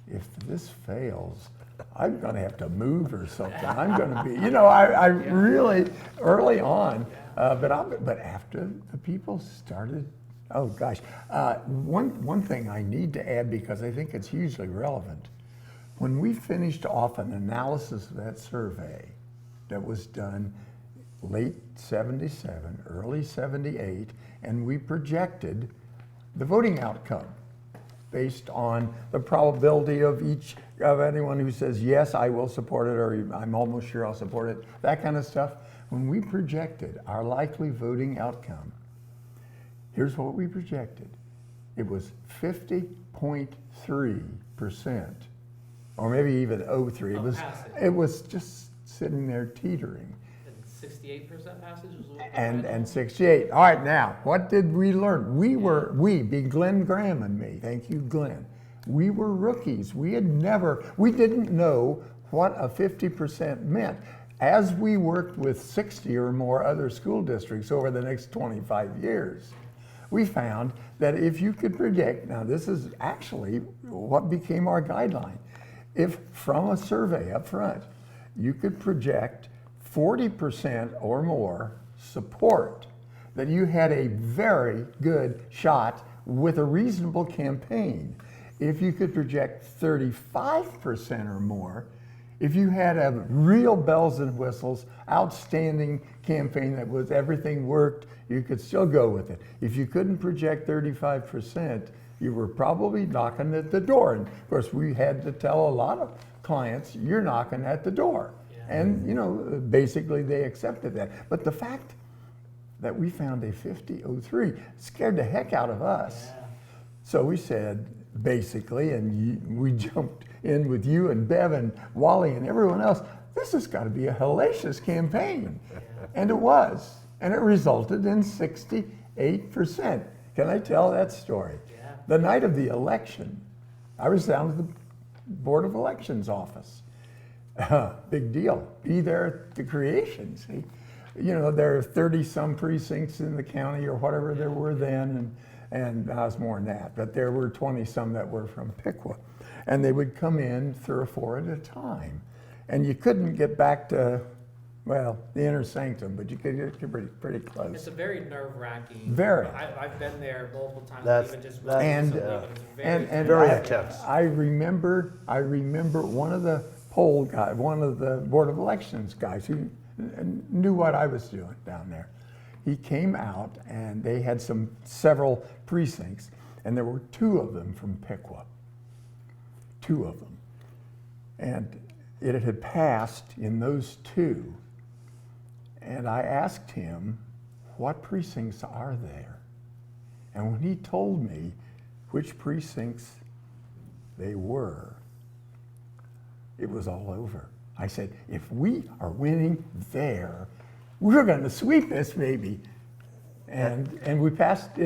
if this fails, I'm going to have to move or something. I'm going to be, I really, early on, but after the people started, oh gosh. One thing I need to add, because I think it's hugely relevant. When we finished off an analysis of that survey that was done late 77, early 78, and we projected the voting outcome based on the probability of anyone who says, yes, I will support it, or I'm almost sure I'll support it, that kind of stuff. When we projected our likely voting outcome, here's what we projected. It was 50.3%, or maybe even 03. It was just sitting there teetering. 68% passage was what and 68. All right, now, what did we learn? We, being Glenn Graham and me, thank you, Glenn. We were rookies. We didn't know what a 50% meant. As we worked with 60 or more other school districts over the next 25 years, we found that if you could predict, now this is actually what became our guideline, if from a survey up front, you could project 40% or more support, that you had a very good shot with a reasonable campaign. If you could project 35% or more, if you had a real bells and whistles, outstanding campaign that was everything worked, you could still go with it. If you couldn't project 35%, you were probably knocking at the door. And of course, we had to tell a lot of clients, you're knocking at the door. And basically they accepted that. But the fact that we found a 50.03 scared the heck out of us. Yeah. So we said, basically, and we jumped in with you and Bev and Wally and everyone else, this has got to be a hellacious campaign. And it was. And it resulted in 68%. Can I tell that story? Yeah. The night of the election, I was down at the Board of Elections office. Big deal. Be there at the creation, see? There are 30-some precincts in the county or whatever there were then, and I was more than that, but there were 20-some that were from Piqua. And they would come in 3 or 4 at a time. And you couldn't get back to, the inner sanctum, but you could get pretty close. It's a very nerve-wracking. Very. I've been there multiple times. And very intense. I remember one of the poll guy, one of the Board of Elections guys who knew what I was doing down there. He came out and they had several precincts, and there were 2 of them from Piqua. 2 of them. And it had passed in those 2. And I asked him, what precincts are there? And when he told me which precincts they were, it was all over. I said, if we are winning there, we're going to sweep this baby. And it passed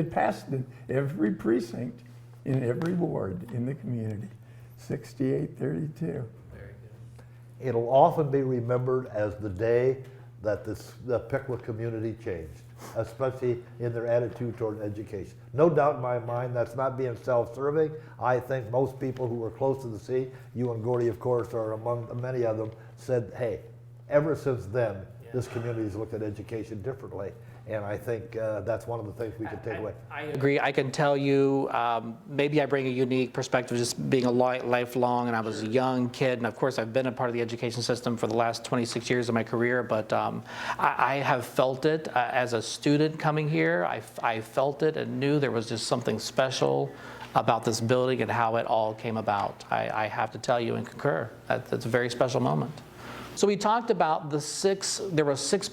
in every precinct, in every ward in the community. 68-32. Very good. It'll often be remembered as the day that the Piqua community changed, especially in their attitude toward education. No doubt in my mind, that's not being self-serving. I think most people who were close to the sea, you and Gordie, of course, are among many of them, said, hey, ever since then, this community has looked at education differently. And I think that's one of the things we can take away. I agree. I can tell you, maybe I bring a unique perspective, just being a lifelong, and I was a young kid, and of course I've been a part of the education system for the last 26 years of my career, but I have felt it as a student coming here. I felt it and knew there was just something special about this building and how it all came about. I have to tell you and concur. That's a very special moment. So we talked about there were 6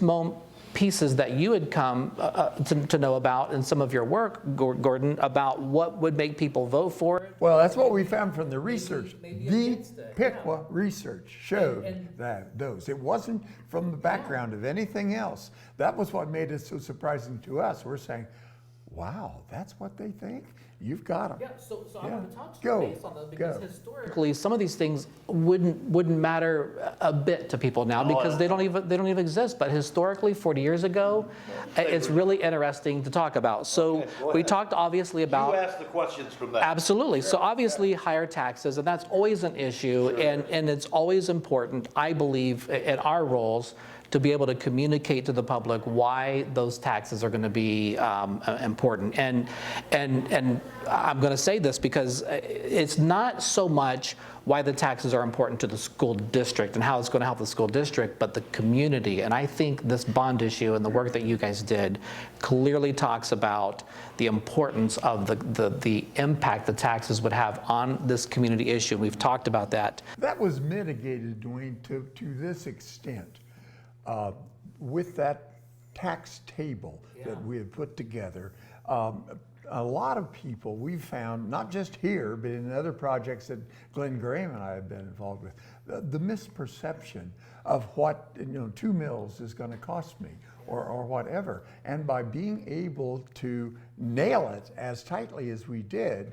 pieces that you had come to know about in some of your work, Gordon, about what would make people vote for it. Well, that's what we found from the research. The Piqua research showed that those. It wasn't from the background of anything else. That was what made it so surprising to us. We're saying, wow, that's what they think? You've got them. Yeah, so I Yeah. want to touch Go, base on that because go. historically, some of these things wouldn't matter a bit to people now because they don't even exist. But historically, 40 years ago, it's really interesting to talk about. So we talked obviously about. You ask the questions from that. Absolutely. So obviously higher taxes, and that's always an issue, and it's always important, I believe, in our roles to be able to communicate to the public why those taxes are going to be important. And I'm going to say this because it's not so much why the taxes are important to the school district and how it's going to help the school district, but the community. And I think this bond issue and the work that you guys did clearly talks about the importance of the impact the taxes would have on this community issue. We've talked about that. That was mitigated, Dwayne, to this extent. With that tax table that we had put together, a lot of people we've found, not just here, but in other projects that Glenn Graham and I have been involved with, the misperception of what 2 mills is going to cost me or whatever. And by being able to nail it as tightly as we did,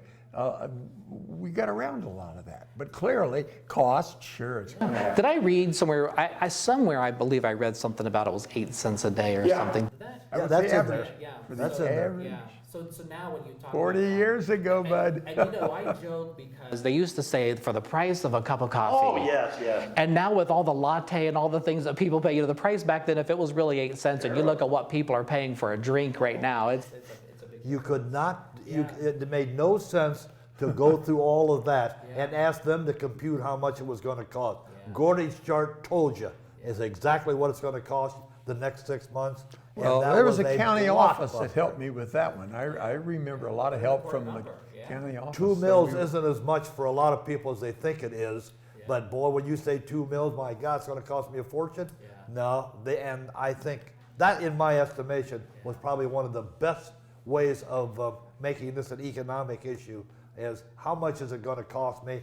we got around a lot of that. But clearly, cost, sure, it's going to happen. Did I read somewhere, I believe I read something about it was 8 cents a day or something. Yeah, that's in there. Yeah. That's in there. Yeah. So now when you talk 40 years ago, bud. And I joke because they used to say for the price of a cup of coffee. Oh, yes, yes. And now with all the latte and all the things that people pay, the price back then, if it was really 8 cents, and you look at what people are paying for a drink right now, it's a big. You could not, it made no sense to go through all of that and ask them to compute how much it was going to cost. Gordie's chart told you is exactly what it's going to cost the next 6 months. and Well, that there was a county office blockbuster. that helped me with that one. I remember a lot of help from the county office. 2 So mills we- isn't as much for a lot of people as they think it is. But boy, when you say 2 mills, my God, it's going to cost me a fortune. No, and I think that, in my estimation, was probably one of the best ways of making this an economic issue. Is how much is it going to cost me?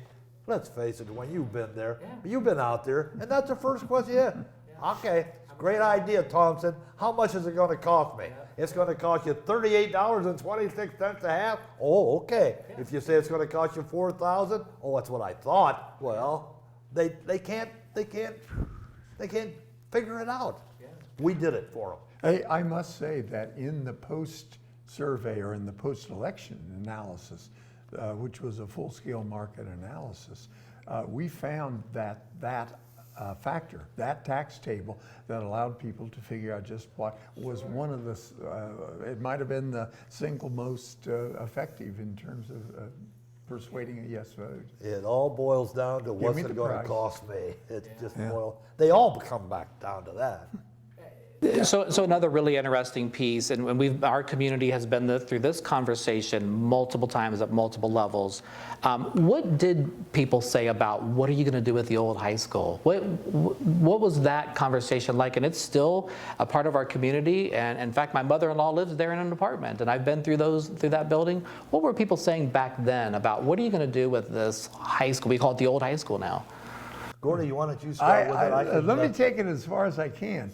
Let's face it, when you've been there, you've been out there, and that's the first question. Okay, great idea, Thompson. How much is it going to cost me? It's going to cost you $38.26 a half. Oh, okay. If you say it's going to cost you $4,000, oh, that's what I thought. Well, they can't figure it out. We did it for them. I must say that in the post-survey or in the post-election analysis, which was a full-scale market analysis, we found that factor, that tax table that allowed people to figure out just what was one of the, it might have been the single most effective in terms of persuading a yes vote. It all boils down to what's me it the going to price. cost me. It's just they all come back down to that. So another really interesting piece, and our community has been through this conversation multiple times at multiple levels. What did people say about what are you going to do with the old high school? What was that conversation like? And it's still a part of our community. And in fact, my mother-in-law lives there in an apartment, and I've been through that building. What were people saying back then about what are you going to do with this high school? We call it the old high school now. Gordie, why don't you start with it? Let me take it as far as I can.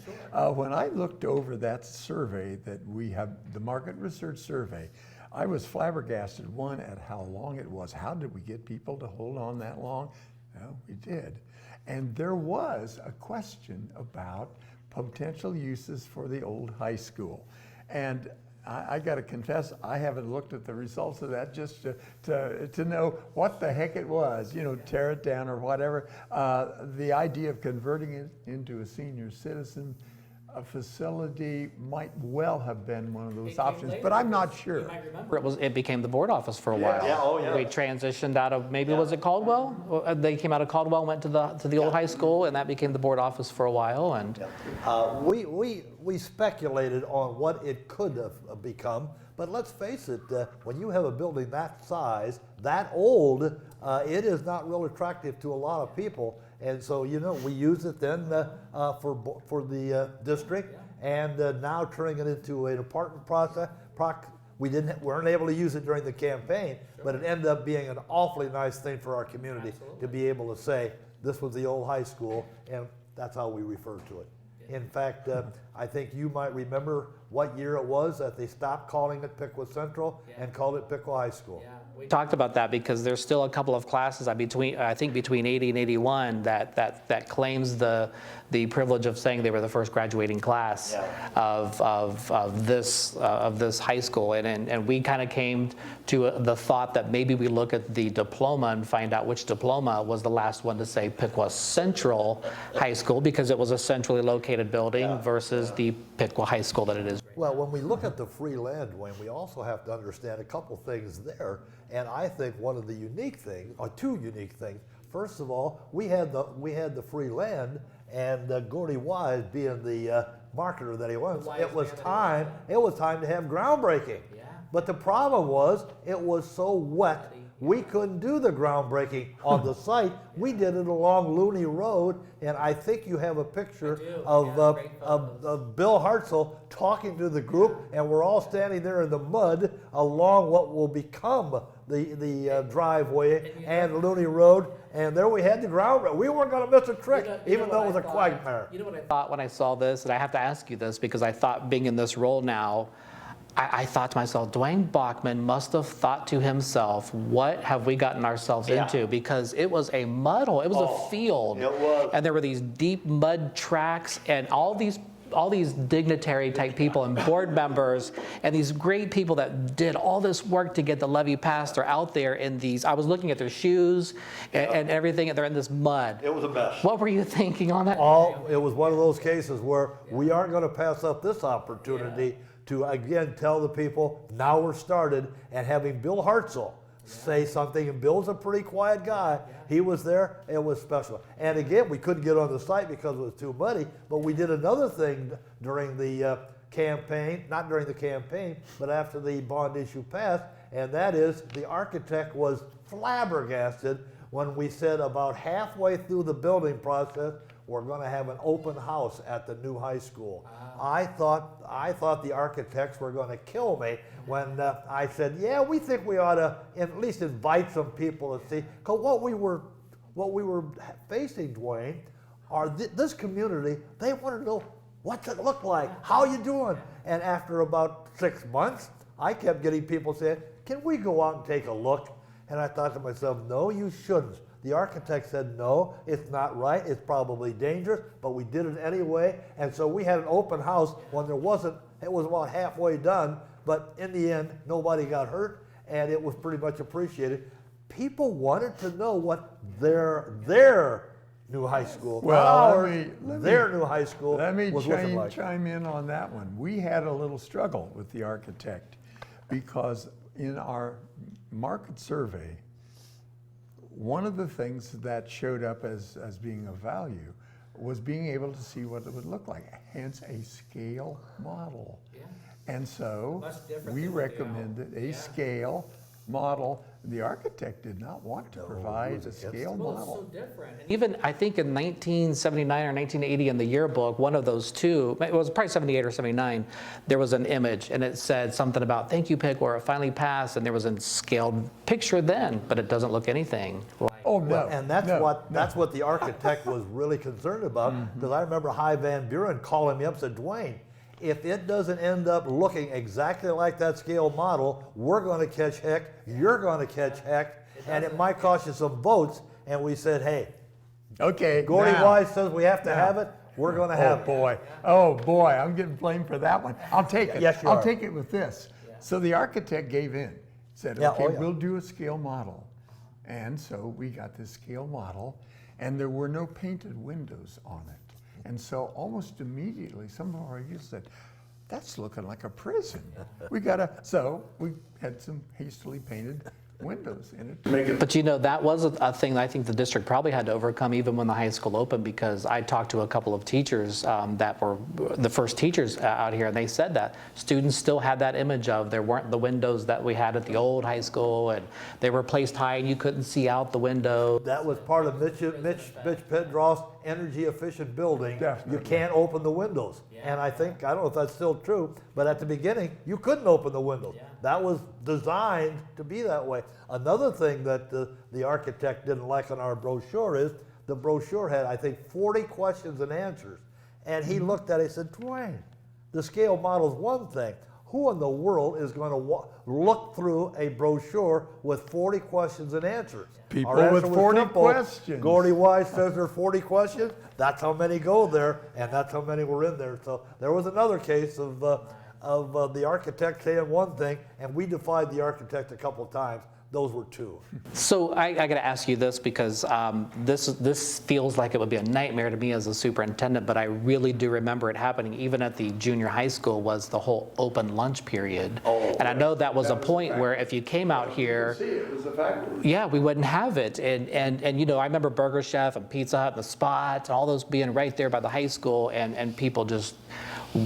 When I looked over that survey that we have, the market research survey, I was flabbergasted, one, at how long it was. How did we get people to hold on that long? Well, we did. And there was a question about potential uses for the old high school. And I got to confess, I haven't looked at the results of that just to know what the heck it was, tear it down or whatever. The idea of converting it into a senior citizen facility might well have been one of those options, but I'm not sure. You might remember it became the board office for a while. Yeah, oh, yeah. We transitioned out of, maybe was it Caldwell? They came out of Caldwell, went to the old high school, and that became the board office for a while. And We speculated on what it could have become, but let's face it, when you have a building that size, that old, it is not real attractive to a lot of people. And so, we use it then for the district, and now turning it into an apartment process. We weren't able to use it during the campaign, but it ended up being an awfully nice thing for our community to be able to say, this was the old high school, and that's how we refer to it. In fact, I think you might remember what year it was that they stopped calling it Piqua Central and called it Piqua High School. We talked about that because there's still a couple of classes I think between 80 and 81 that claims the privilege of saying they were the first graduating class of this high school, and we kind of came to the thought that maybe we look at the diploma and find out which diploma was the last one to say Piqua Central High School, because it was a centrally located building versus the Piqua High School that it is. Well, when we look at the free land, Dwayne, we also have to understand a couple things there. And I think one of the unique things, or two unique things, first of all, we had the free land, and Gordie Wise, being the marketer that he was, it was time to have groundbreaking. But the problem was, it was so wet, we couldn't do the groundbreaking on the site. We did it along Looney Road, and I think you have a picture of Bill Hartzell talking to the group, and we're all standing there in the mud along what will become the driveway and Looney Road, and there we had the ground. We weren't going to miss a trick, even though it was a quagmire. You know what I thought when I saw this, and I have to ask you this because I thought, being in this role now, I thought to myself, Dwayne Bachman must have thought to himself, what have we gotten ourselves into? Because it was a mud hole, it was a field. It was. And there were these deep mud tracks, and all these dignitary type people and board members and these great people that did all this work to get the levee passed are out there in these, I was looking at their shoes and everything, and they're in this mud. It was a mess. What were you thinking on that? It was one of those cases where we aren't going to pass up this opportunity to again tell the people, now we're started, and having Bill Hartzell say something, and Bill's a pretty quiet guy. He was there, it was special. And again, we couldn't get on the site because it was too muddy, but we did another thing during the campaign, not during the campaign, but after the bond issue passed, and that is the architect was flabbergasted when we said about halfway through the building process, we're going to have an open house at the new high school. I thought the architects were going to kill me when I said, yeah, we think we ought to at least invite some people to see. Because what we were facing, Dwayne, are this community, they want to know what's it look like, how you doing? And after about 6 months, I kept getting people saying, can we go out and take a look? And I thought to myself, no, you shouldn't. The architect said, no, it's not right, it's probably dangerous, but we did it anyway. And so we had an open house when it was about halfway done, but in the end, nobody got hurt, and it was pretty much appreciated. People wanted to know what their new high school, their new high school was looking like. Chime in on that one. We had a little struggle with the architect because in our market survey, one of the things that showed up as being of value was being able to see what it would look like, hence a scale model. And so we recommended a scale model. The architect did not want to provide a scale model. Even, I think in 1979 or 1980 in the yearbook, one of those two, it was probably 78 or 79, there was an image and it said something about, thank you, Piqua, it finally passed, and there was a scaled picture then, but it doesn't look anything like. Oh, no. And that's what the architect was really concerned about, because I remember Hy Van Buren calling me up and said, Dwayne, if it doesn't end up looking exactly like that scale model, we're going to catch heck, you're going to catch heck, and it might cost you some votes. And we said, hey, okay, Gordie Wise says we have to have it, we're going to have it. Oh boy, I'm getting blamed for that one. I'll take it. Yes, you I'll are. take it with this. So the architect gave in, said, okay, we'll do a scale model. And so we got this scale model, and there were no painted windows on it. And so almost immediately, some of our youth said, that's looking like a prison. So we had some hastily painted windows in it. But you know, that was a thing that I think the district probably had to overcome even when the high school opened, because I talked to a couple of teachers that were the first teachers out here, and they said that students still had that image of there weren't the windows that we had at the old high school, and they were placed high and you couldn't see out the window. That was part of Mitch Pedroff's energy efficient building. Definitely. You can't open the windows. And I don't know if that's still true, but at the beginning, you couldn't open the windows. That was designed to be that way. Another thing that the architect didn't like on our brochure is the brochure had, I think, 40 questions and answers. And he looked at it and said, Dwayne, the scale model is one thing. Who in the world is going to look through a brochure with 40 questions and answers? People Our answer with was 40 simple. questions. Gordie Wise says there are 40 questions. That's how many go there, and that's how many were in there. So there was another case of the architect saying one thing, and we defied the architect a couple of times. Those were two. So I got to ask you this because this feels like it would be a nightmare to me as a superintendent, but I really do remember it happening even at the junior high school was the whole open lunch period. And I know that was a point where if you came out here, See, it was a factory. yeah, we wouldn't have it. And you know, I remember Burger Chef and Pizza Hut and The Spot and all those being right there by the high school and people just,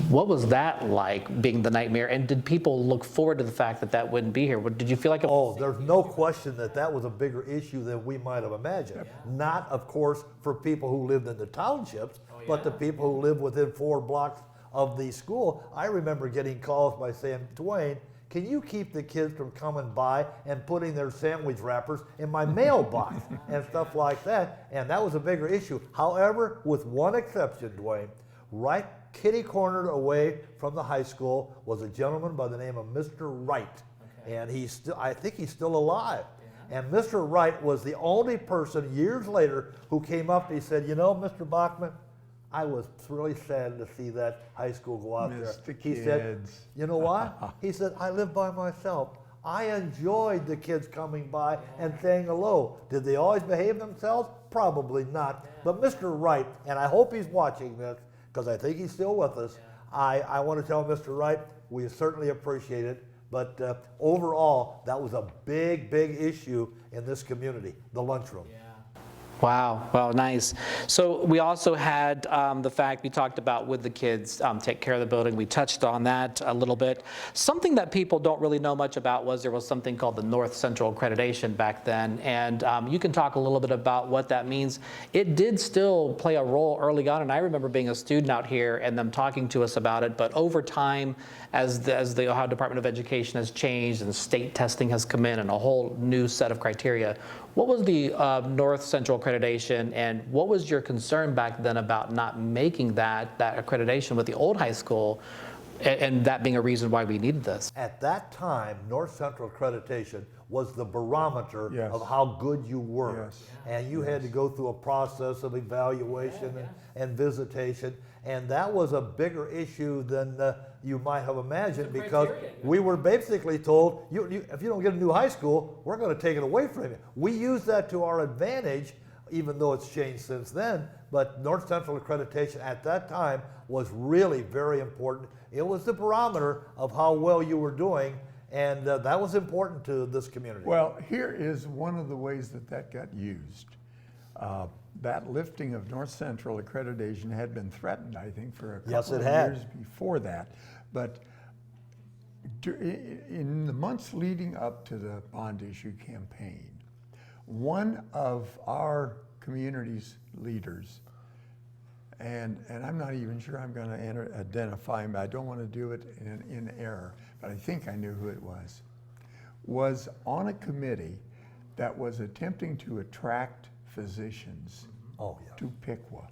what was that like being the nightmare? And did people look forward to the fact that that wouldn't be here? Did you feel like it? Oh, there's no question that that was a bigger issue than we might have imagined. Not, of course, for people who lived in the townships, but the people who lived within 4 blocks of the school. I remember getting calls by saying, Dwayne, can you keep the kids from coming by and putting their sandwich wrappers in my mailbox and stuff like that? And that was a bigger issue. However, with one exception, Dwayne, right kitty-cornered away from the high school was a gentleman by the name of Mr. Wright. And he's still, I think he's still alive. And Mr. Wright was the only person years later who came up and he said, you know, Mr. Bachman, I was really sad to see that high school go out Missed there. the He said, kids. you know what? He said, I live by myself. I enjoyed the kids coming by and saying hello. Did they always behave themselves? Probably not. But Mr. Wright, and I hope he's watching this, because I think he's still with us, I want to tell Mr. Wright, we certainly appreciate it. But overall, that was a big, big issue in this community, the lunchroom. Wow, well, nice. So we also had the fact we talked about with the kids, take care of the building. We touched on that a little bit. Something that people don't really know much about was there was something called the North Central Accreditation back then. And you can talk a little bit about what that means. It did still play a role early on, and I remember being a student out here and them talking to us about it. But over time, as the Ohio Department of Education has changed and state testing has come in and a whole new set of criteria, what was the North Central Accreditation, and what was your concern back then about not making that accreditation with the old high school, and that being a reason why we needed this? At that time, North Central Accreditation was the barometer Yes. of how good you were. Yes. And you had to go through a process of evaluation and visitation, and that was a bigger issue than you might have imagined, because we were basically told, if you don't get a new high school, we're going to take it away from you. We used that to our advantage, even though it's changed since then. But North Central Accreditation at that time was really very important. It was the barometer of how well you were doing, and that was important to this community. Well, here is one of the ways that got used. That lifting of North Central accreditation had been threatened, I think, for a Yes, couple it of had. years before that. But in the months leading up to the bond issue campaign, one of our community's leaders, and I'm not even sure I'm going to identify him, I don't want to do it in error, but I think I knew who it was on a committee that was attempting to attract physicians Oh, yeah. to Piqua.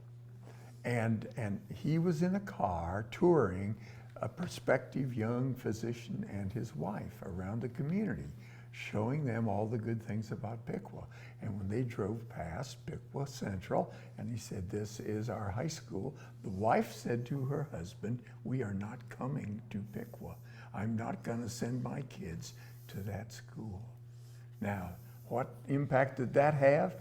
And he was in a car touring a prospective young physician and his wife around the community, showing them all the good things about Piqua. And when they drove past Piqua Central, and he said, this is our high school, the wife said to her husband, we are not coming to Piqua. I'm not going to send my kids to that school. Now, what impact did that have?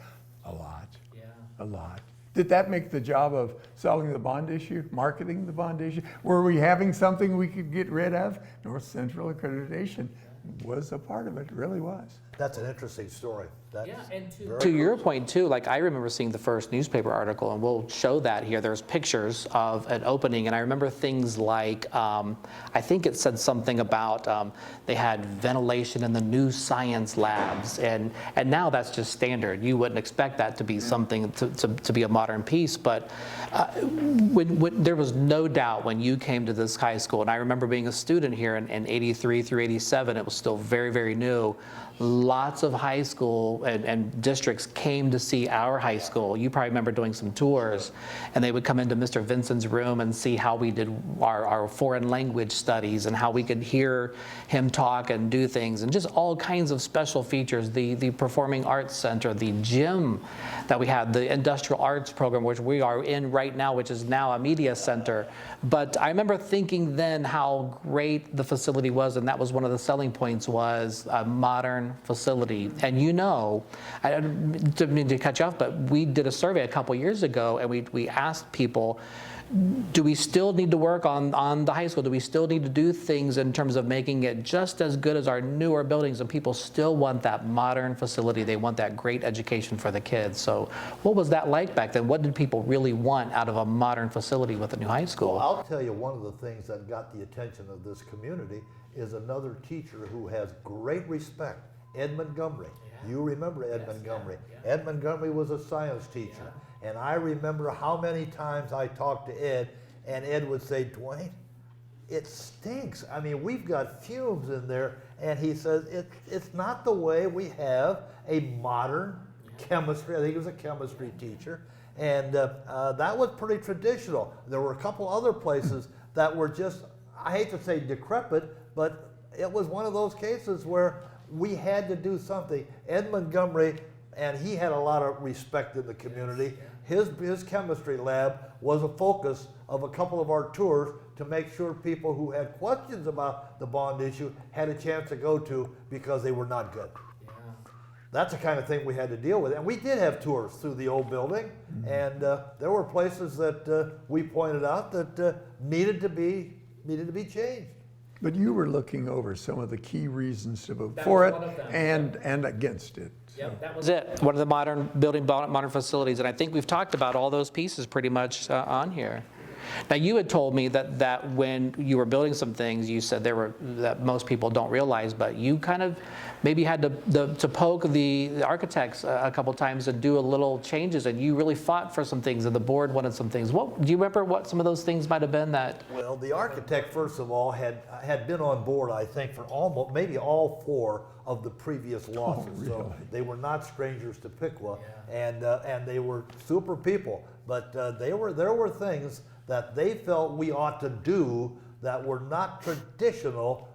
A lot. Yeah. A lot. Did that make the job of selling the bond issue, marketing the bond issue? Were we having something we could get rid of? North Central Accreditation was a part of it, really was. That's an interesting story. That's To your point too, like I remember seeing the first newspaper article, and we'll show that here. There's pictures of an opening, and I remember things like, I think it said something about they had ventilation in the new science labs, and now that's just standard. You wouldn't expect that to be something to be a modern piece, but when there was no doubt when you came to this high school, and I remember being a student here in 83 through 87, it was still very, very new. lots of high school and districts came to see our high school. You probably remember doing some tours, and they would come into Mr. Vincent's room and see how we did our foreign language studies and how we could hear him talk and do things, and just all kinds of special features. The Performing Arts Center, the gym that we had, the Industrial Arts program, which we are in right now, which is now a media center. But I remember thinking then how great the facility was, and that was one of the selling points, was a modern facility. And you know, I didn't mean to cut you off, but we did a survey a couple years ago, and we asked people, do we still need to work on the high school? Do we still need to do things in terms of making it just as good as our newer buildings? And people still want that modern facility. They want that great education for the kids. So what was that like back then? What did people really want out of a modern facility with a new high school? Well, I'll tell you, one of the things that got the attention of this community is another teacher who has great respect, Ed Montgomery. Yeah. You remember Ed Montgomery. Yeah. Ed Montgomery was a science teacher. Yeah. And I remember how many times I talked to Ed, and Ed would say, Dwayne, it stinks. I mean, we've got fumes in there. And he says, it's not the way we have a modern chemistry. I think he was a chemistry teacher. And that was pretty traditional. There were a couple other places that were just, I hate to say decrepit, but it was one of those cases where we had to do something. Ed Montgomery, and he had a lot of respect in the community. His chemistry lab was a focus of a couple of our tours to make sure people who had questions about the bond issue had a chance to go to, because they were not good. That's the kind of thing we had to deal with. And we did have tours through the old building, and there were places that we pointed out that needed to be changed. But you were looking over some of the key reasons to vote for it and against it. Yep, that was it. One of the modern facilities, and I think we've talked about all those pieces pretty much on here. Now, you had told me that when you were building some things, you said that most people don't realize, but you kind of maybe had to poke the architects a couple times and do a little changes, and you really fought for some things, and the board wanted some things. Do you remember what some of those things might have been that? Well, the architect, first of all, had been on board, I think, for maybe all four of the previous losses. Oh, really? So they were not strangers to Piqua, and they were super people. But there were things that they felt we ought to do that were not traditional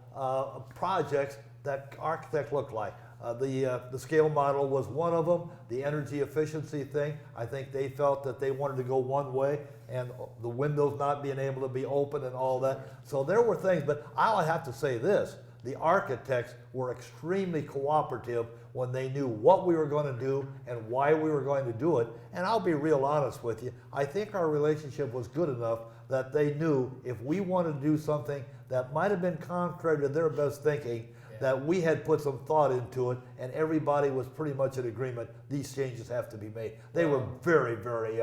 projects that architect looked like. The scale model was one of them. The energy efficiency thing, I think they felt that they wanted to go one way, and the windows not being able to be open and all that. So there were things, but I'll have to say this. The architects were extremely cooperative when they knew what we were going to do and why we were going to do it. And I'll be real honest with you, I think our relationship was good enough that they knew if we wanted to do something that might have been contrary to their best thinking, that we had put some thought into it, and everybody was pretty much in agreement, these changes have to be made. They were very, very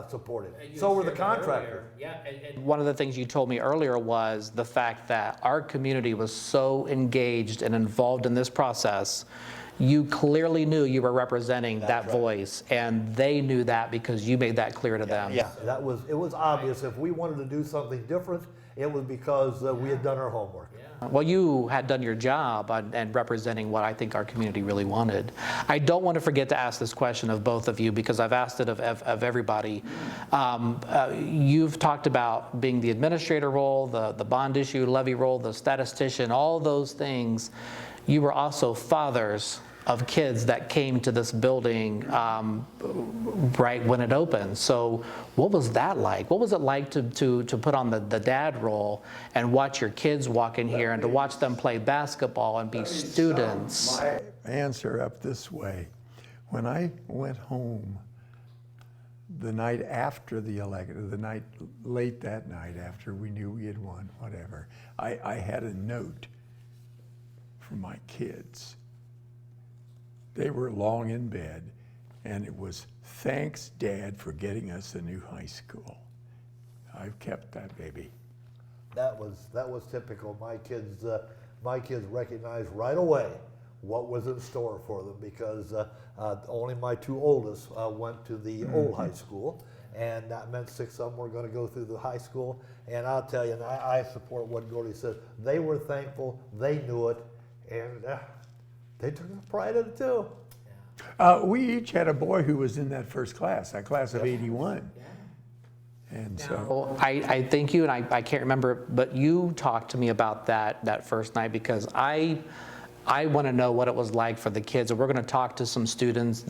supportive. So were the contractors. And one of the things you told me earlier was the fact that our community was so engaged and involved in this process. You clearly knew you were representing that voice, and they knew that because you made that clear to them. Yeah, it was obvious. If we wanted to do something different, it was because we had done our homework. Well, you had done your job and representing what I think our community really wanted. I don't want to forget to ask this question of both of you, because I've asked it of everybody. You've talked about being the administrator role, the bond issue levy role, the statistician, all those things. You were also fathers of kids that came to this building right when it opened. So what was that like? What was it like to put on the dad role and watch your kids walk in here and to watch them play basketball and be students? My answer up this way. When I went home the night after the election, late that night after we knew we had won, whatever, I had a note from my kids. They were long in bed, and it was, "Thanks, Dad, for getting us a new high school." I've kept that baby. That was typical. My kids recognized right away what was in store for them, because only my two oldest went to the old high school, and that meant 6 of them were going to go through the high school. And I'll tell you, and I support what Gordie said. They were thankful. They knew it, and They took pride in it too. We each had a boy who was in that first class, that class of 81. And so, Well, I thank you, and I can't remember, but you talked to me about that first night, because I want to know what it was like for the kids, and we're going to talk to some students,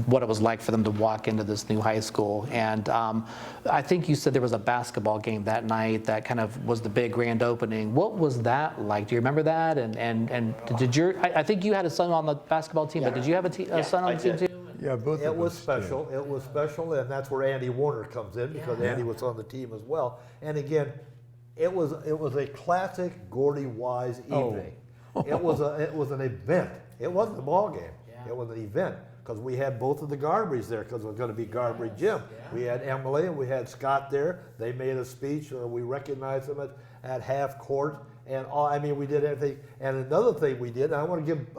what it was like for them to walk into this new high school. And I think you said there was a basketball game that night that kind of was the big grand opening. What was that like? Do you remember that? And did I think you had a son on the basketball team, but did you have a son on the team too? yeah, both It of was us did. special. It was special, and that's where Andy Warner comes in, because Andy was on the team as well. And again, it was a classic Gordie Wise evening. It was an event. It wasn't a ball game. It was an event, because we had both of the Garberys there, because it was going to be Garbery Gym. We had Emily and we had Scott there. They made a speech, or we recognized them at half court. And we did everything. And another thing we did, and I want to give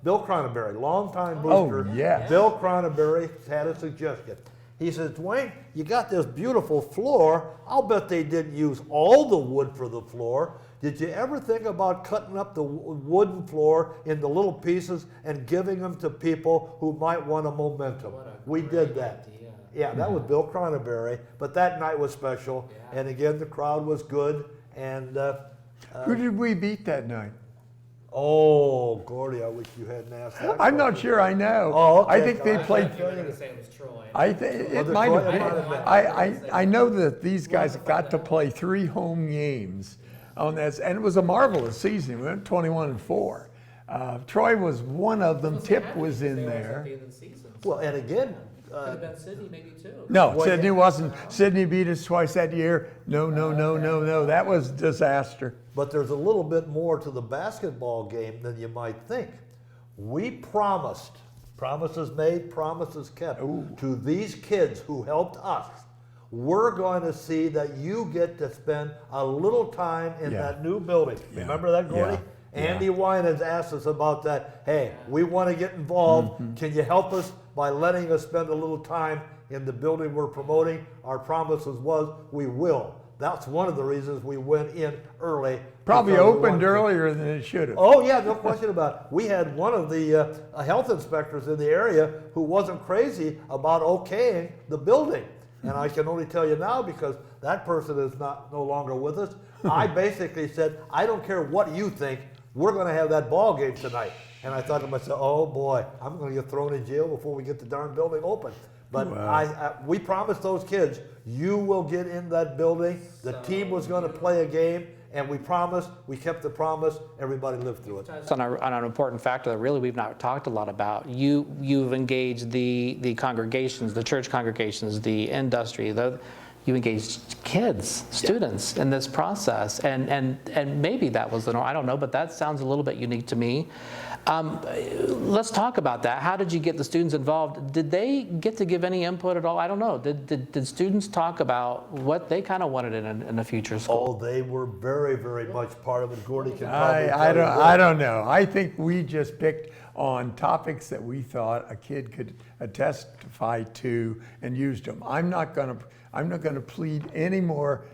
Bill Cronenberry, longtime booster. yes. Bill Cronenberry had a suggestion. He says, Dwayne, you got this beautiful floor. I'll bet they didn't use all the wood for the floor. Did you ever think about cutting up the wooden floor into little pieces and giving them to people who might want a momentum? We did that. Yeah, that was Bill Cronenberry. But that night was special. And again, the crowd was good. And Who did we beat that night? oh, Gordie, I wish you hadn't asked that. I'm not sure I know. Oh, okay. I think they played. You're going to say it was Troy. It it might have Troy? been. It might have been. I know that these guys got to play 3 home games on that, and it was a marvelous season. We went 21-4. Troy was one of them. Tip was in there. Well, and again, Could have been Sydney maybe too. No, Well, Sydney wasn't. Sydney beat us twice that year. No. That was disaster. but there's a little bit more to the basketball game than you might think. We promised, promises made, promises kept, to these kids who helped us. We're going to see that you get to spend a little time in Yeah. that new building. Yeah. Remember that, Gordie? Yeah. Andy Wine has asked us about that. Hey, we want to get involved. Mm-hmm. Can you help us by letting us spend a little time in the building we're promoting? Our promises was we will. That's one of the reasons we went in early. Probably because we opened wanted to- earlier than it should have. Oh yeah, no question about it. We had one of the health inspectors in the area who wasn't crazy about okaying the building. And I can only tell you now, because that person is no longer with us. I basically said, I don't care what you think, we're going to have that ball game tonight. And I thought to myself, oh boy, I'm going to get thrown in jail before we get the darn building open. But we promised those kids, you will get in that building. The team was going to play a game, and we promised, we kept the promise, everybody lived through it. On an important factor that really we've not talked a lot about. You've engaged the congregations, the church congregations, the industry, you engaged kids, students in this process, and maybe that was the norm. I don't know, but that sounds a little bit unique to me. Let's talk about that. How did you get the students involved? Did they get to give any input at all? I don't know. Did students talk about what they kind of wanted in a future school? Oh, they were very, very much part of it. Gordie can probably tell you I don't know. I think we just picked on topics that we thought a kid could testify to and used them. I'm not going to plead any more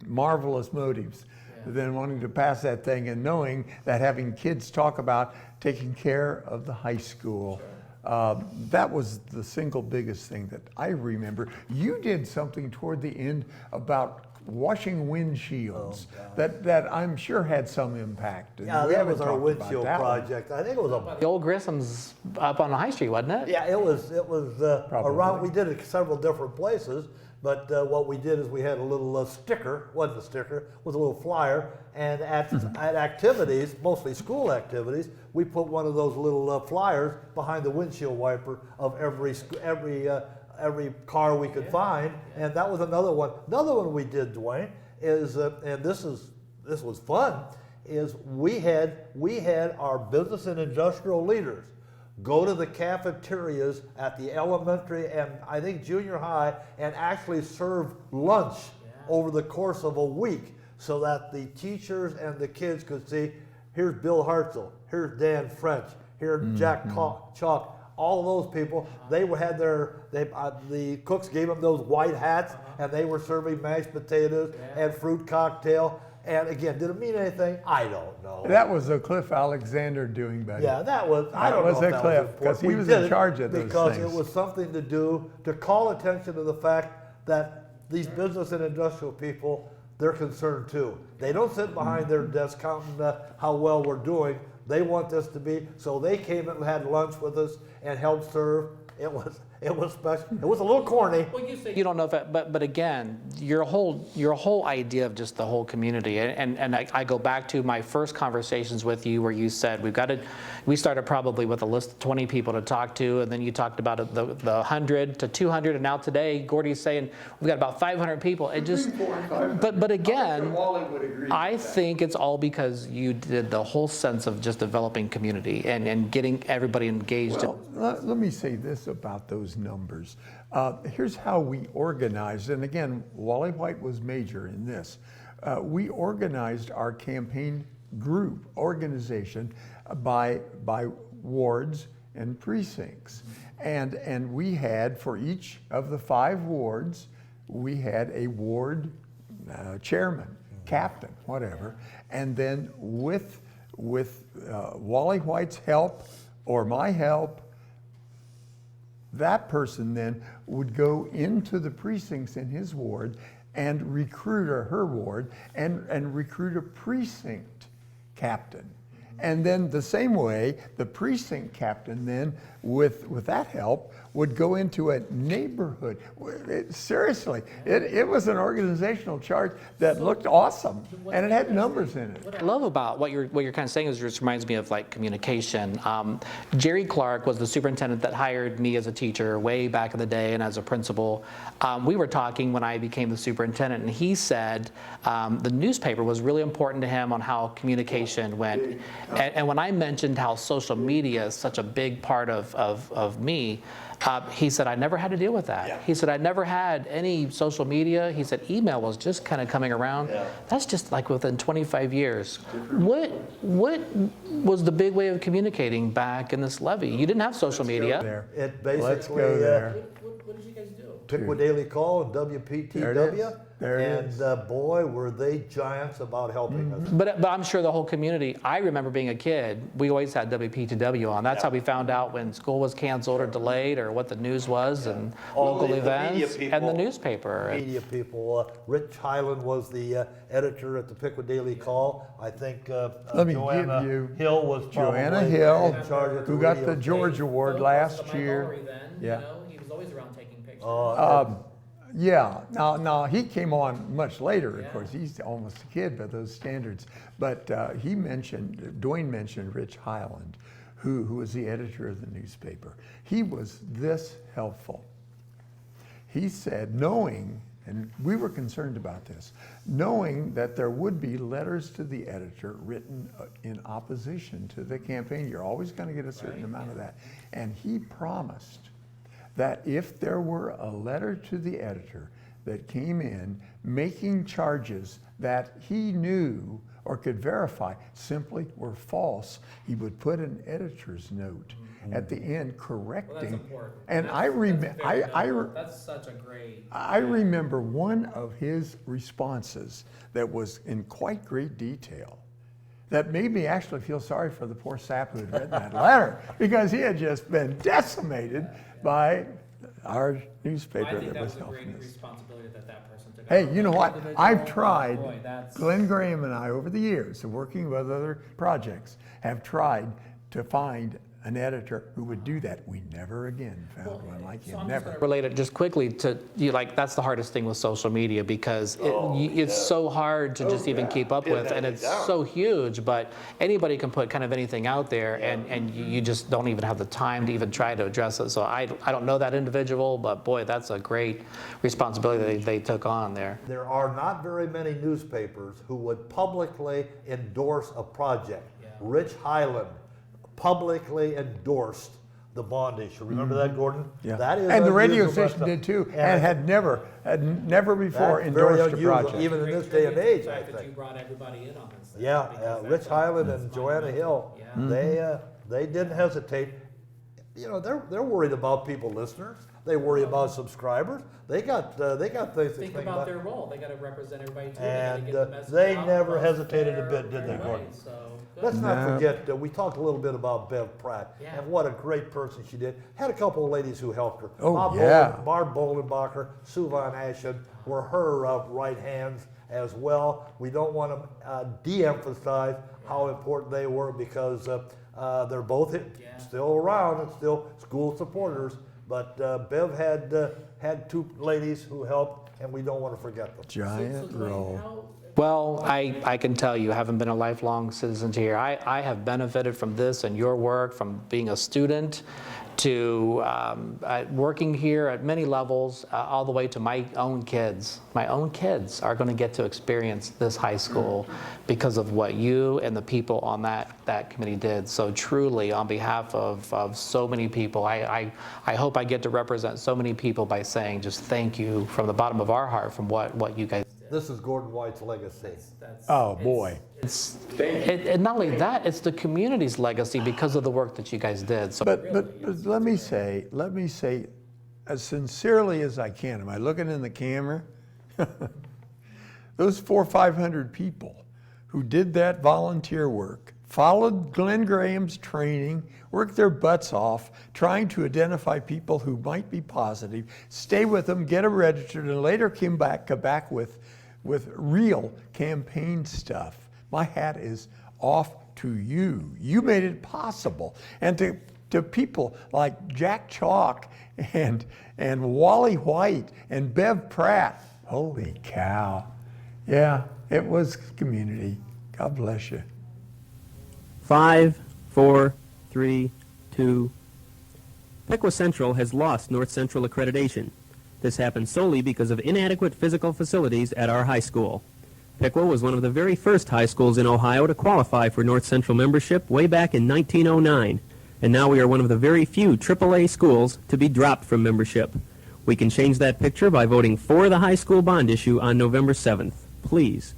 marvelous motives than wanting to pass that thing and knowing that having kids talk about taking care of the high school. That was the single biggest thing that I remember. You did something toward the end about washing windshields that I'm sure had some impact. And Yeah, we that haven't was our talked about windshield that one. project. I think it was a The old Grissom's up on the High Street, wasn't it? Yeah, it was Probably. around. We did it several different places, but what we did is we had a little sticker. Wasn't a sticker, it was a little flyer. And at activities, mostly school activities, we put one of those little flyers behind the windshield wiper of every car we could find. And that was another one. Another one we did, Dwayne, is and this was fun. Is we had our business and industrial leaders go to the cafeterias at the elementary and I think junior high and actually serve lunch over the course of a week so that the teachers and the kids could see, here's Bill Hartzell, here's Dan French, here's Jack Chalk, all those people. They had the cooks gave them those white hats and they were serving mashed potatoes and fruit cocktail. And again, did it mean anything? I don't know. That was a Cliff Alexander doing, buddy. Yeah, that was, I don't was know a if that Cliff, was 'cause important. he We was did in it charge of those because things. it was something to do, to call attention to the fact that these business and industrial people, they're concerned too. They don't sit behind their desk counting how well we're doing. They want this to be, so they came and had lunch with us and helped serve. It was special. It was a little corny. Well, you say you don't know if it, but again, your whole idea of just the whole community, and I go back to my first conversations with you where you said we started probably with a list of 20 people to talk to, and then you talked about the 100 to 200, and now today Gordie's saying we've got about 500 people. It just, but again, I think it's all because you did the whole sense of just developing community and getting everybody engaged. Well, let me say this about those numbers. Here's how we organized, and again, Wally White was major in this. We organized our campaign group organization by wards and precincts, and we had, for each of the 5 wards, we had a ward chairman, captain, whatever, and then with Wally White's help or my help, that person then would go into the precincts in his ward and recruit, or her ward, and recruit a precinct captain. And then the same way, the precinct captain then, with that help, would go into a neighborhood. Seriously, it was an organizational chart that looked awesome, and it had numbers in it. What I love about what you're kind of saying is it just reminds me of like communication. Jerry Clark was the superintendent that hired me as a teacher way back in the day and as a principal. We were talking when I became the superintendent, and he said the newspaper was really important to him on how communication went. And when I mentioned how social media is such a big part of me, he said, I never had to deal with that. Yeah. He said, I never had any social media. He said, email was just kind of coming around. Yeah. That's just like within 25 years. What was the big way of communicating back in this levy? You didn't have social media. There. It Let's basically, go there. What did you guys do? Piqua Daily Call and WPTW. There it is. And boy, were they giants about helping us. But I'm sure the whole community, I remember being a kid, we always had WPTW on. That's how we found out when school was canceled or delayed or what the news was and All local the media events people. and the newspaper. Media people. Rich Highland was the editor at the Piqua Daily Call. I think Let me Joanna give you Hill was Joanna probably Hill, in charge of who got the radio. George Award last year. Yeah. he was always around taking pictures. Yeah, now he came on much later, of course. He's almost a kid by those standards. But Dwayne mentioned Rich Highland, who was the editor of the newspaper. He was this helpful. He said, knowing, and we were concerned about this, knowing that there would be letters to the editor written in opposition to the campaign. You're always going to get a certain amount of that. And he promised that if there were a letter to the editor that came in making charges that he knew or could verify simply were false, he would put an editor's note at the end correcting. And That's such a great. I remember one of his responses that was in quite great detail that made me actually feel sorry for the poor sap who had written that letter, because he had just been decimated by our newspaper that was helping us. responsibility that person took. Hey, you know what? I've tried, Glenn Graham and I, over the years of working with other projects, have tried to find an editor who would do that. We never again found one like him, never. Relate it just quickly to you, like that's the hardest thing with social media because it's so hard to just even keep up with, and it's so huge. But anybody can put kind of anything out there, and you just don't even have the time to even try to address it. So I don't know that individual, but boy, that's a great responsibility they took on there. There are not very many newspapers who would publicly endorse a project. Rich Highland publicly endorsed the bond issue. Remember that, Gordon? Yeah. That is and the radio unusual station stuff. did too, and had never before That's very endorsed a unusual, project. even in this day and age, I that you think. brought everybody in on this. Yeah, Rich Highland and Joanna Hill, they didn't hesitate. You know, they're worried about people, listeners. They worry about subscribers. They got things to Think about their role. They got to represent everybody too. And they gotta get the message they out never across hesitated a their- bit, did they, their Gordon? way. So, good. Let's not No. forget, we talked a little bit about Bev Pratt Yeah. and what a great person she did. Had a couple of ladies who helped her. Oh, yeah. Barb Bolenbacher, Sue Von Ashen were her right hands as well. We don't want to de-emphasize how important they were because they're both still around and still school supporters. But Bev had two ladies who helped, and we don't want to forget them. Giant Dwayne, role. Well, I can tell you, having been a lifelong citizen here, I have benefited from this and your work, from being a student to working here at many levels, all the way to my own kids. My own kids are going to get to experience this high school because of what you and the people on that committee did. So truly, on behalf of so many people, I hope I get to represent so many people by saying just thank you from the bottom of our heart from what you guys did. This is Gordon White's legacy. Oh, boy. And not only that, it's the community's legacy because of the work that you guys did. So But let me say, as sincerely as I can, am I looking in the camera? Those 400 or 500 people who did that volunteer work, followed Glenn Graham's training, worked their butts off, trying to identify people who might be positive, stay with them, get them registered, and later came back with real campaign stuff. My hat is off to you. You made it possible. And to people like Jack Chalk and Wally White and Bev Pratt, holy cow. Yeah, it was community. God bless you. 5, 4, 3, 2. Piqua Central has lost North Central accreditation. This happened solely because of inadequate physical facilities at our high school. Piqua was one of the very first high schools in Ohio to qualify for North Central membership way back in 1909, and now we are one of the very few AAA schools to be dropped from membership. We can change that picture by voting for the high school bond issue on November 7th. Please.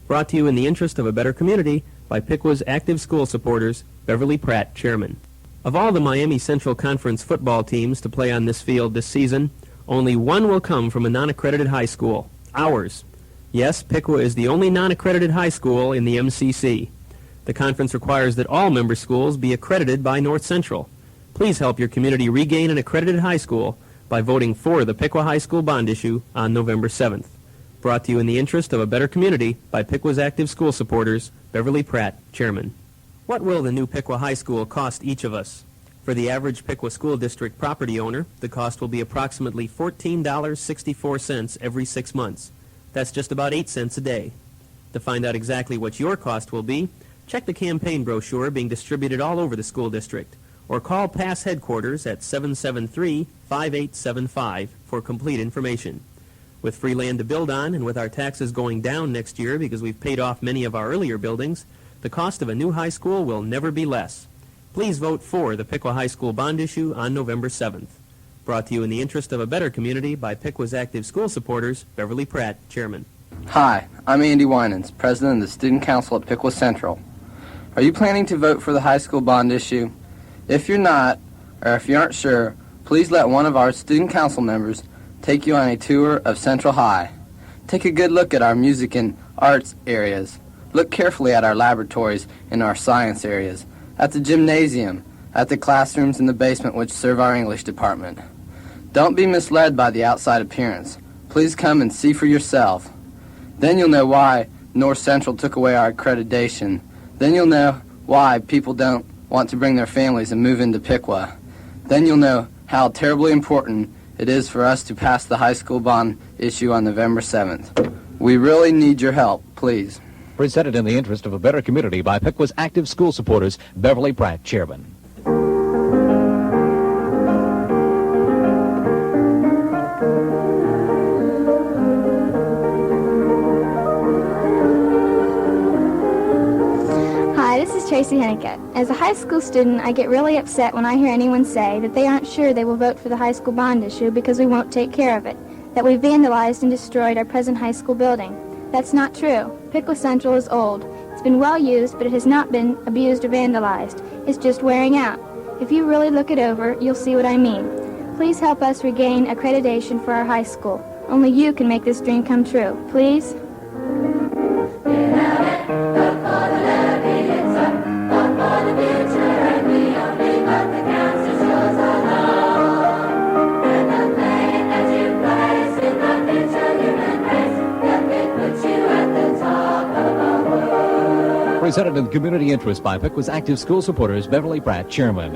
Brought to you in the interest of a better community by Piqua's active school supporters, Beverly Pratt, Chairman. Of all the Miami Central Conference football teams to play on this field this season, only one will come from a non-accredited high school, ours. Yes, Piqua is the only non-accredited high school in the MCC. The conference requires that all member schools be accredited by North Central. Please help your community regain an accredited high school by voting for the Piqua High School bond issue on November 7th. Brought to you in the interest of a better community by Piqua's active school supporters, Beverly Pratt, Chairman. What will the new Piqua High School cost each of us? For the average Piqua School District property owner, the cost will be approximately $14.64 every 6 months. That's just about 8 cents a day. To find out exactly what your cost will be, check the campaign brochure being distributed all over the school district, or call PASS headquarters at 773-5875 for complete information. With free land to build on, and with our taxes going down next year because we've paid off many of our earlier buildings, the cost of a new high school will never be less. Please vote for the Piqua High School bond issue on November 7th. Brought to you in the interest of a better community by Piqua's active school supporters, Beverly Pratt, Chairman. Hi, I'm Andy Winans, President of the Student Council at Piqua Central. Are you planning to vote for the high school bond issue? If you're not, or if you aren't sure, please let one of our student council members take you on a tour of Central High. Take a good look at our music and arts areas. Look carefully at our laboratories and our science areas, at the gymnasium, at the classrooms in the basement which serve our English department. Don't be misled by the outside appearance. Please come and see for yourself. Then you'll know why North Central took away our accreditation. Then you'll know why people don't want to bring their families and move into Piqua. Then you'll know how terribly important it is for us to pass the high school bond issue on November 7th. We really need your help, please. Presented in the interest of a better community by Piqua's active school supporters, Beverly Pratt, Chairman. Hi, this is Tracy Henneke. As a high school student, I get really upset when I hear anyone say that they aren't sure they will vote for the high school bond issue because we won't take care of it, that we vandalized and destroyed our present high school building. That's not true. Piqua Central is old. It's been well used, but it has not been abused or vandalized. It's just wearing out. If you really look it over, you'll see what I mean. Please help us regain accreditation for our high school. Only you can make this dream come true. Please? Presented in community interest by Piqua's active school supporters, Beverly Pratt, Chairman.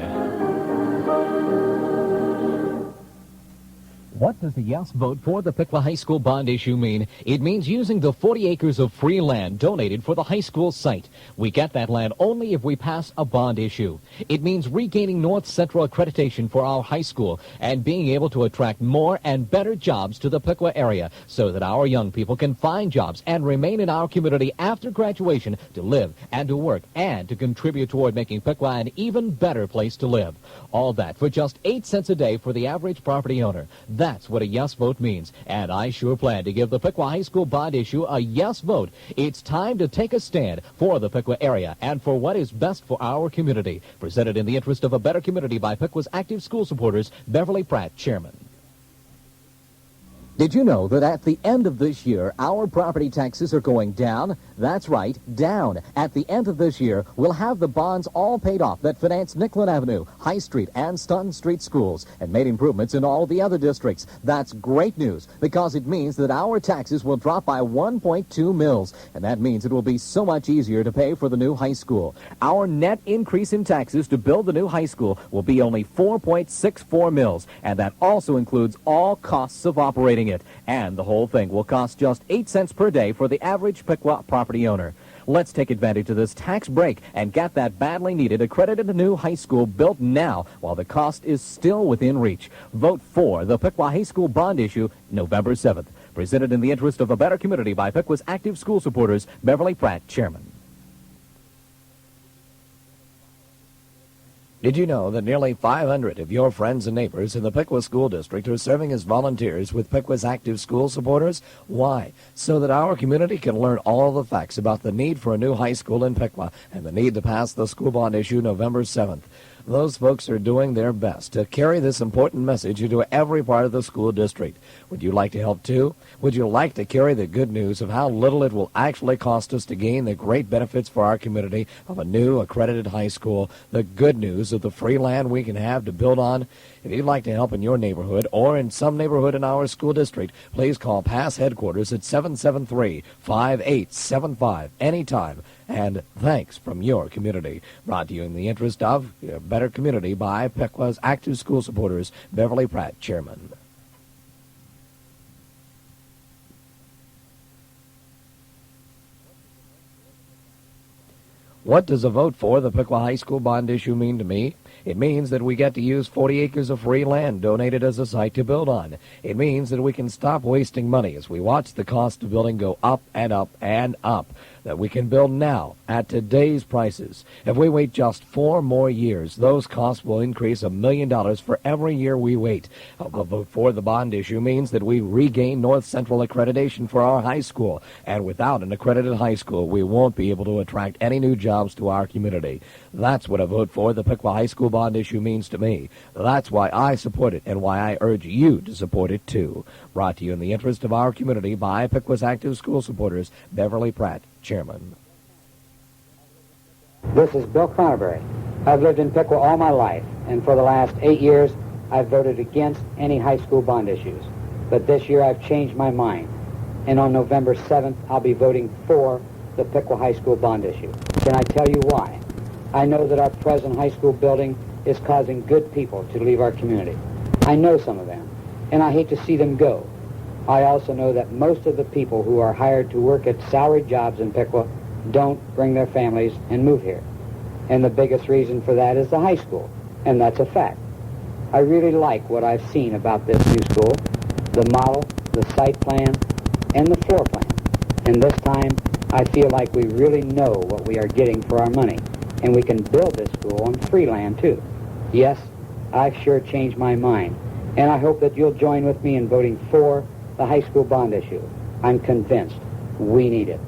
What does the yes vote for the Piqua High School bond issue mean? It means using the 40 acres of free land donated for the high school site. We get that land only if we pass a bond issue. It means regaining North Central accreditation for our high school and being able to attract more and better jobs to the Piqua area so that our young people can find jobs and remain in our community after graduation to live and to work and to contribute toward making Piqua an even better place to live. All that for just 8 cents a day for the average property owner. That's what a yes vote means, and I sure plan to give the Piqua High School bond issue a yes vote. It's time to take a stand for the Piqua area and for what is best for our community. Presented in the interest of a better community by Piqua's active school supporters, Beverly Pratt, Chairman. Did you know that at the end of this year, our property taxes are going down? That's right, down. At the end of this year, we'll have the bonds all paid off that finance Nicklin Avenue, High Street, and Stun Street schools, and made improvements in all the other districts. That's great news, because it means that our taxes will drop by 1.2 mils, and that means it will be so much easier to pay for the new high school. Our net increase in taxes to build the new high school will be only 4.64 mils, and that also includes all costs of operating it. And the whole thing will cost just 8 cents per day for the average Piqua property owner. Let's take advantage of this tax break and get that badly needed accredited new high school built now while the cost is still within reach. Vote for the Piqua High School bond issue November 7th. Presented in the interest of a better community by Piqua's active school supporters, Beverly Pratt, Chairman. Did you know that nearly 500 of your friends and neighbors in the Piqua School District are serving as volunteers with Piqua's active school supporters? Why? So that our community can learn all the facts about the need for a new high school in Piqua and the need to pass the school bond issue November 7th. Those folks are doing their best to carry this important message into every part of the school district. Would you like to help too? Would you like to carry the good news of how little it will actually cost us to gain the great benefits for our community of a new accredited high school, the good news of the free land we can have to build on? If you'd like to help in your neighborhood or in some neighborhood in our school district, please call PASS headquarters at 773-5875 anytime. And thanks from your community. Brought to you in the interest of a better community by Piqua's active school supporters, Beverly Pratt, Chairman. What does a vote for the Piqua High School bond issue mean to me? It means that we get to use 40 acres of free land donated as a site to build on. It means that we can stop wasting money as we watch the cost of building go up and up and up. That we can build now at today's prices. If we wait just 4 more years, those costs will increase $1 million for every year we wait. A vote for the bond issue means that we regain North Central accreditation for our high school. And without an accredited high school, we won't be able to attract any new jobs to our community. That's what a vote for the Piqua High School bond issue means to me. That's why I support it and why I urge you to support it too. Brought to you in the interest of our community by Piqua's active school supporters, Beverly Pratt, Chairman. This is Bill Connerbury. I've lived in Piqua all my life, and for the last 8 years, I've voted against any high school bond issues. But this year, I've changed my mind, and on November 7th, I'll be voting for the Piqua High School bond issue. Can I tell you why? I know that our present high school building is causing good people to leave our community. I know some of them, and I hate to see them go. I also know that most of the people who are hired to work at salaried jobs in Piqua don't bring their families and move here. And the biggest reason for that is the high school, and that's a fact. I really like what I've seen about this new school, the model, the site plan, and the floor plan. And this time, I feel like we really know what we are getting for our money, and we can build this school on free land too. Yes, I've sure changed my mind, and I hope that you'll join with me in voting for the high school bond issue. I'm convinced we need it.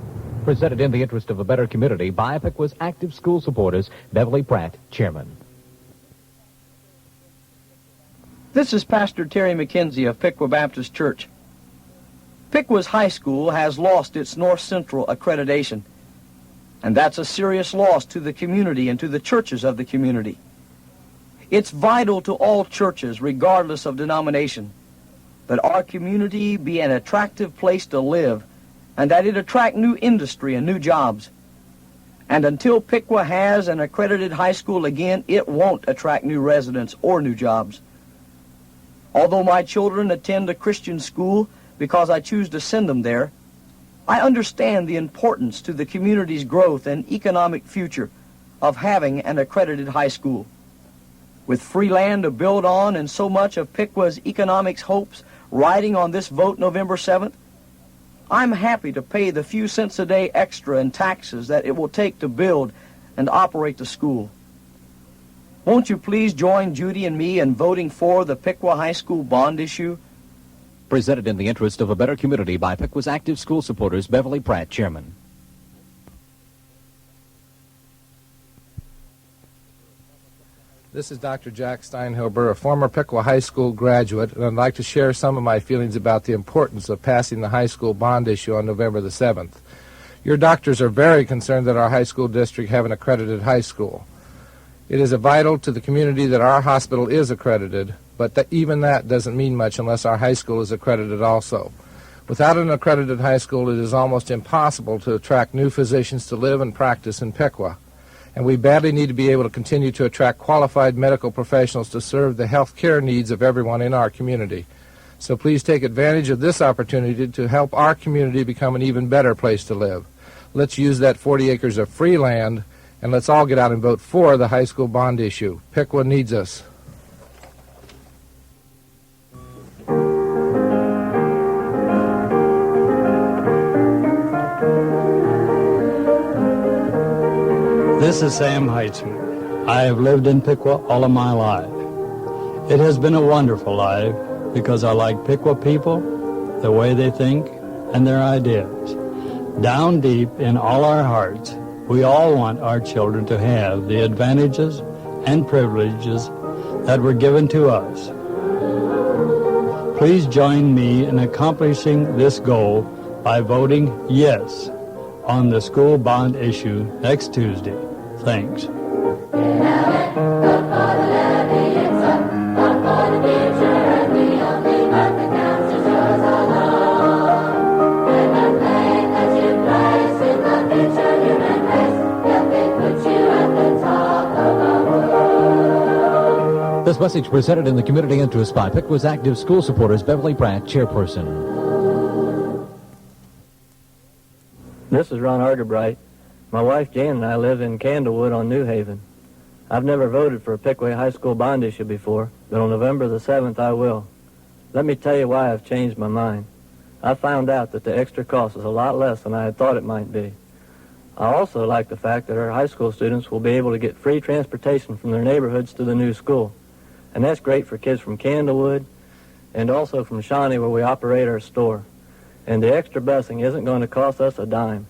Presented in the interest of a better community by Piqua's active school supporters, Beverly Pratt, Chairman. This is Pastor Terry McKenzie of Piqua Baptist Church. Piqua's high school has lost its North Central accreditation, and that's a serious loss to the community and to the churches of the community. It's vital to all churches, regardless of denomination, that our community be an attractive place to live and that it attract new industry and new jobs. And until Piqua has an accredited high school again, it won't attract new residents or new jobs. Although my children attend a Christian school because I choose to send them there, I understand the importance to the community's growth and economic future of having an accredited high school. With free land to build on and so much of Piqua's economics hopes riding on this vote November 7th, I'm happy to pay the few cents a day extra in taxes that it will take to build and operate the school. Won't you please join Judy and me in voting for the Piqua High School bond issue? Presented in the interest of a better community by Piqua's active school supporters, Beverly Pratt, Chairman. This is Dr. Jack Steinhuber, a former Piqua High School graduate, and I'd like to share some of my feelings about the importance of passing the high school bond issue on November the 7th. Your doctors are very concerned that our high school district have an accredited high school. It is vital to the community that our hospital is accredited, but even that doesn't mean much unless our high school is accredited also. Without an accredited high school, it is almost impossible to attract new physicians to live and practice in Piqua. And we badly need to be able to continue to attract qualified medical professionals to serve the health care needs of everyone in our community. So please take advantage of this opportunity to help our community become an even better place to live. Let's use that 40 acres of free land, and let's all get out and vote for the high school bond issue. Piqua needs us. This is Sam Heitzman. I have lived in Piqua all of my life. It has been a wonderful life because I like Piqua people, the way they think, and their ideas. Down deep in all our hearts, we all want our children to have the advantages and privileges that were given to us. Please join me in accomplishing this goal by voting yes on the school bond issue next Tuesday. Thanks. This message presented in the community interest by Piqua's active school supporters, Beverly Pratt, Chairperson. This is Ron Argerbright. My wife Jan and I live in Candlewood on New Haven. I've never voted for a Piqua High School bond issue before, but on November the 7th I will. Let me tell you why I've changed my mind. I found out that the extra cost is a lot less than I had thought it might be. I also like the fact that our high school students will be able to get free transportation from their neighborhoods to the new school. And that's great for kids from Candlewood and also from Shawnee, where we operate our store. And the extra busing isn't going to cost us a dime.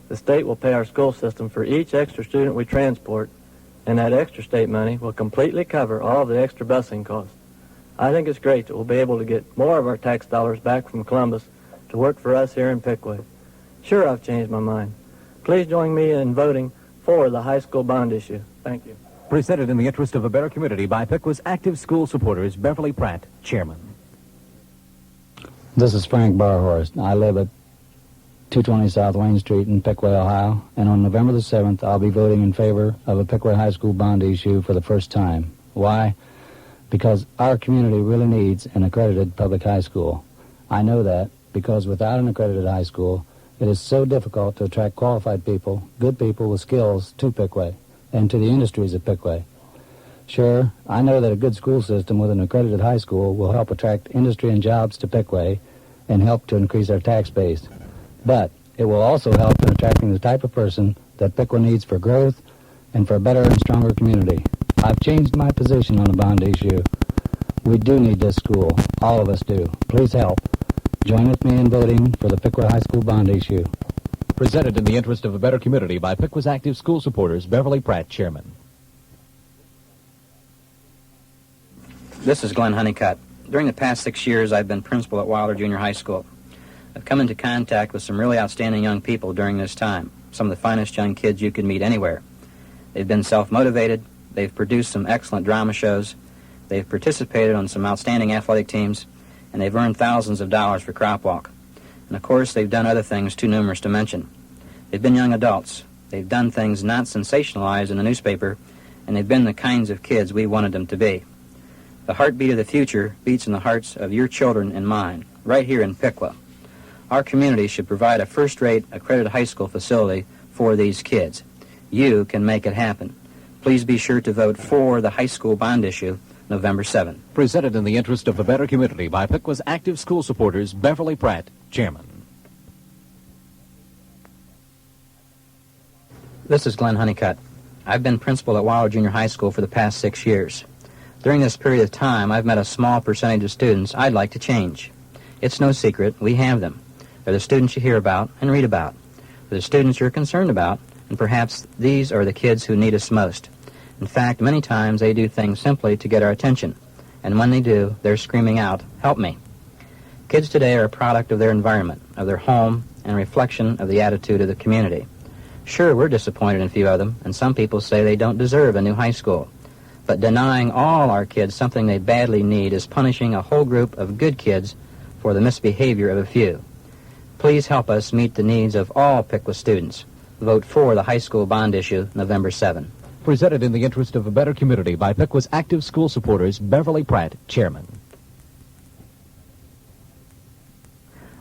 The state will pay our school system for each extra student we transport, and that extra state money will completely cover all of the extra busing costs. I think it's great that we'll be able to get more of our tax dollars back from Columbus to work for us here in Piqua. Sure, I've changed my mind. Please join me in voting for the high school bond issue. Thank you. Presented in the interest of a better community by Piqua's active school supporters, Beverly Pratt, Chairman. This is Frank Barhorst. I live at 220 South Wayne Street in Piqua, Ohio, and on November the 7th, I'll be voting in favor of a Piqua High School bond issue for the first time. Why? Because our community really needs an accredited public high school. I know that because without an accredited high school, it is so difficult to attract qualified people, good people with skills to Piqua and to the industries of Piqua. Sure, I know that a good school system with an accredited high school will help attract industry and jobs to Piqua and help to increase our tax base. But it will also help in attracting the type of person that Piqua needs for growth and for a better and stronger community. I've changed my position on the bond issue. We do need this school. All of us do. Please help. Join with me in voting for the Piqua High School bond issue. Presented in the interest of a better community by Piqua's active school supporters, Beverly Pratt, Chairman. This is Glenn Honeycutt. During the past 6 years, I've been principal at Wilder Junior High School. I've come into contact with some really outstanding young people during this time, some of the finest young kids you could meet anywhere. They've been self-motivated, they've produced some excellent drama shows, they've participated on some outstanding athletic teams, and they've earned thousands of dollars for crop walk. And of course, they've done other things too numerous to mention. They've been young adults. They've done things not sensationalized in the newspaper, and they've been the kinds of kids we wanted them to be. The heartbeat of the future beats in the hearts of your children and mine, right here in Piqua. Our community should provide a first-rate accredited high school facility for these kids. You can make it happen. Please be sure to vote for the high school bond issue November 7th. Presented in the interest of a better community by Piqua's active school supporters, Beverly Pratt, Chairman. This is Glenn Honeycutt. I've been principal at Wilder Junior High School for the past 6 years. During this period of time, I've met a small percentage of students I'd like to change. It's no secret, we have them. They're the students you hear about and read about. They're the students you're concerned about, and perhaps these are the kids who need us most. In fact, many times they do things simply to get our attention, and when they do, they're screaming out, "Help me." Kids today are a product of their environment, of their home, and a reflection of the attitude of the community. Sure, we're disappointed in a few of them, and some people say they don't deserve a new high school. But denying all our kids something they badly need is punishing a whole group of good kids for the misbehavior of a few. Please help us meet the needs of all Piqua students. Vote for the high school bond issue November 7. Presented in the interest of a better community by Piqua's active school supporters, Beverly Pratt, Chairman.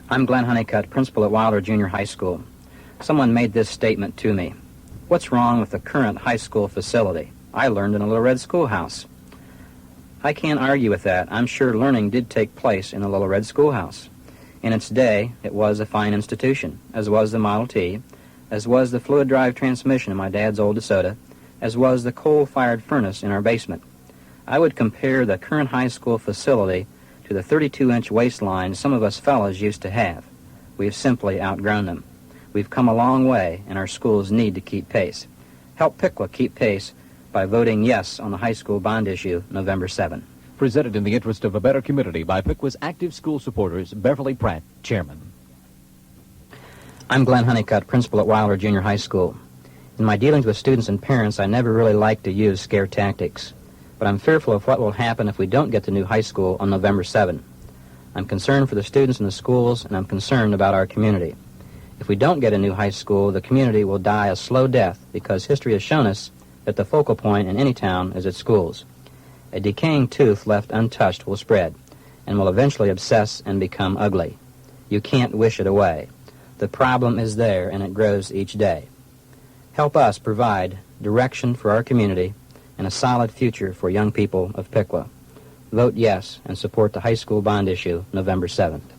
I'm Glenn Honeycutt, principal at Wilder Junior High School. Someone made this statement to me. What's wrong with the current high school facility? I learned in a Little Red Schoolhouse. I can't argue with that. I'm sure learning did take place in a Little Red Schoolhouse. In its day, it was a fine institution, as was the Model T, as was the fluid drive transmission in my dad's old DeSoto, as was the coal-fired furnace in our basement. I would compare the current high school facility to the 32-inch waistline some of us fellows used to have. We've simply outgrown them. We've come a long way, and our schools need to keep pace. Help Piqua keep pace by voting yes on the high school bond issue November 7. Presented in the interest of a better community by Piqua's active school supporters, Beverly Pratt, Chairman. I'm Glenn Honeycutt, principal at Wilder Junior High School. In my dealings with students and parents, I never really like to use scare tactics. But I'm fearful of what will happen if we don't get the new high school on November 7. I'm concerned for the students in the schools, and I'm concerned about our community. If we don't get a new high school, the community will die a slow death because history has shown us that the focal point in any town is its schools. A decaying tooth left untouched will spread and will eventually abscess and become ugly. You can't wish it away. The problem is there, and it grows each day. Help us provide direction for our community and a solid future for young people of Piqua. Vote yes and support the high school bond issue November 7th.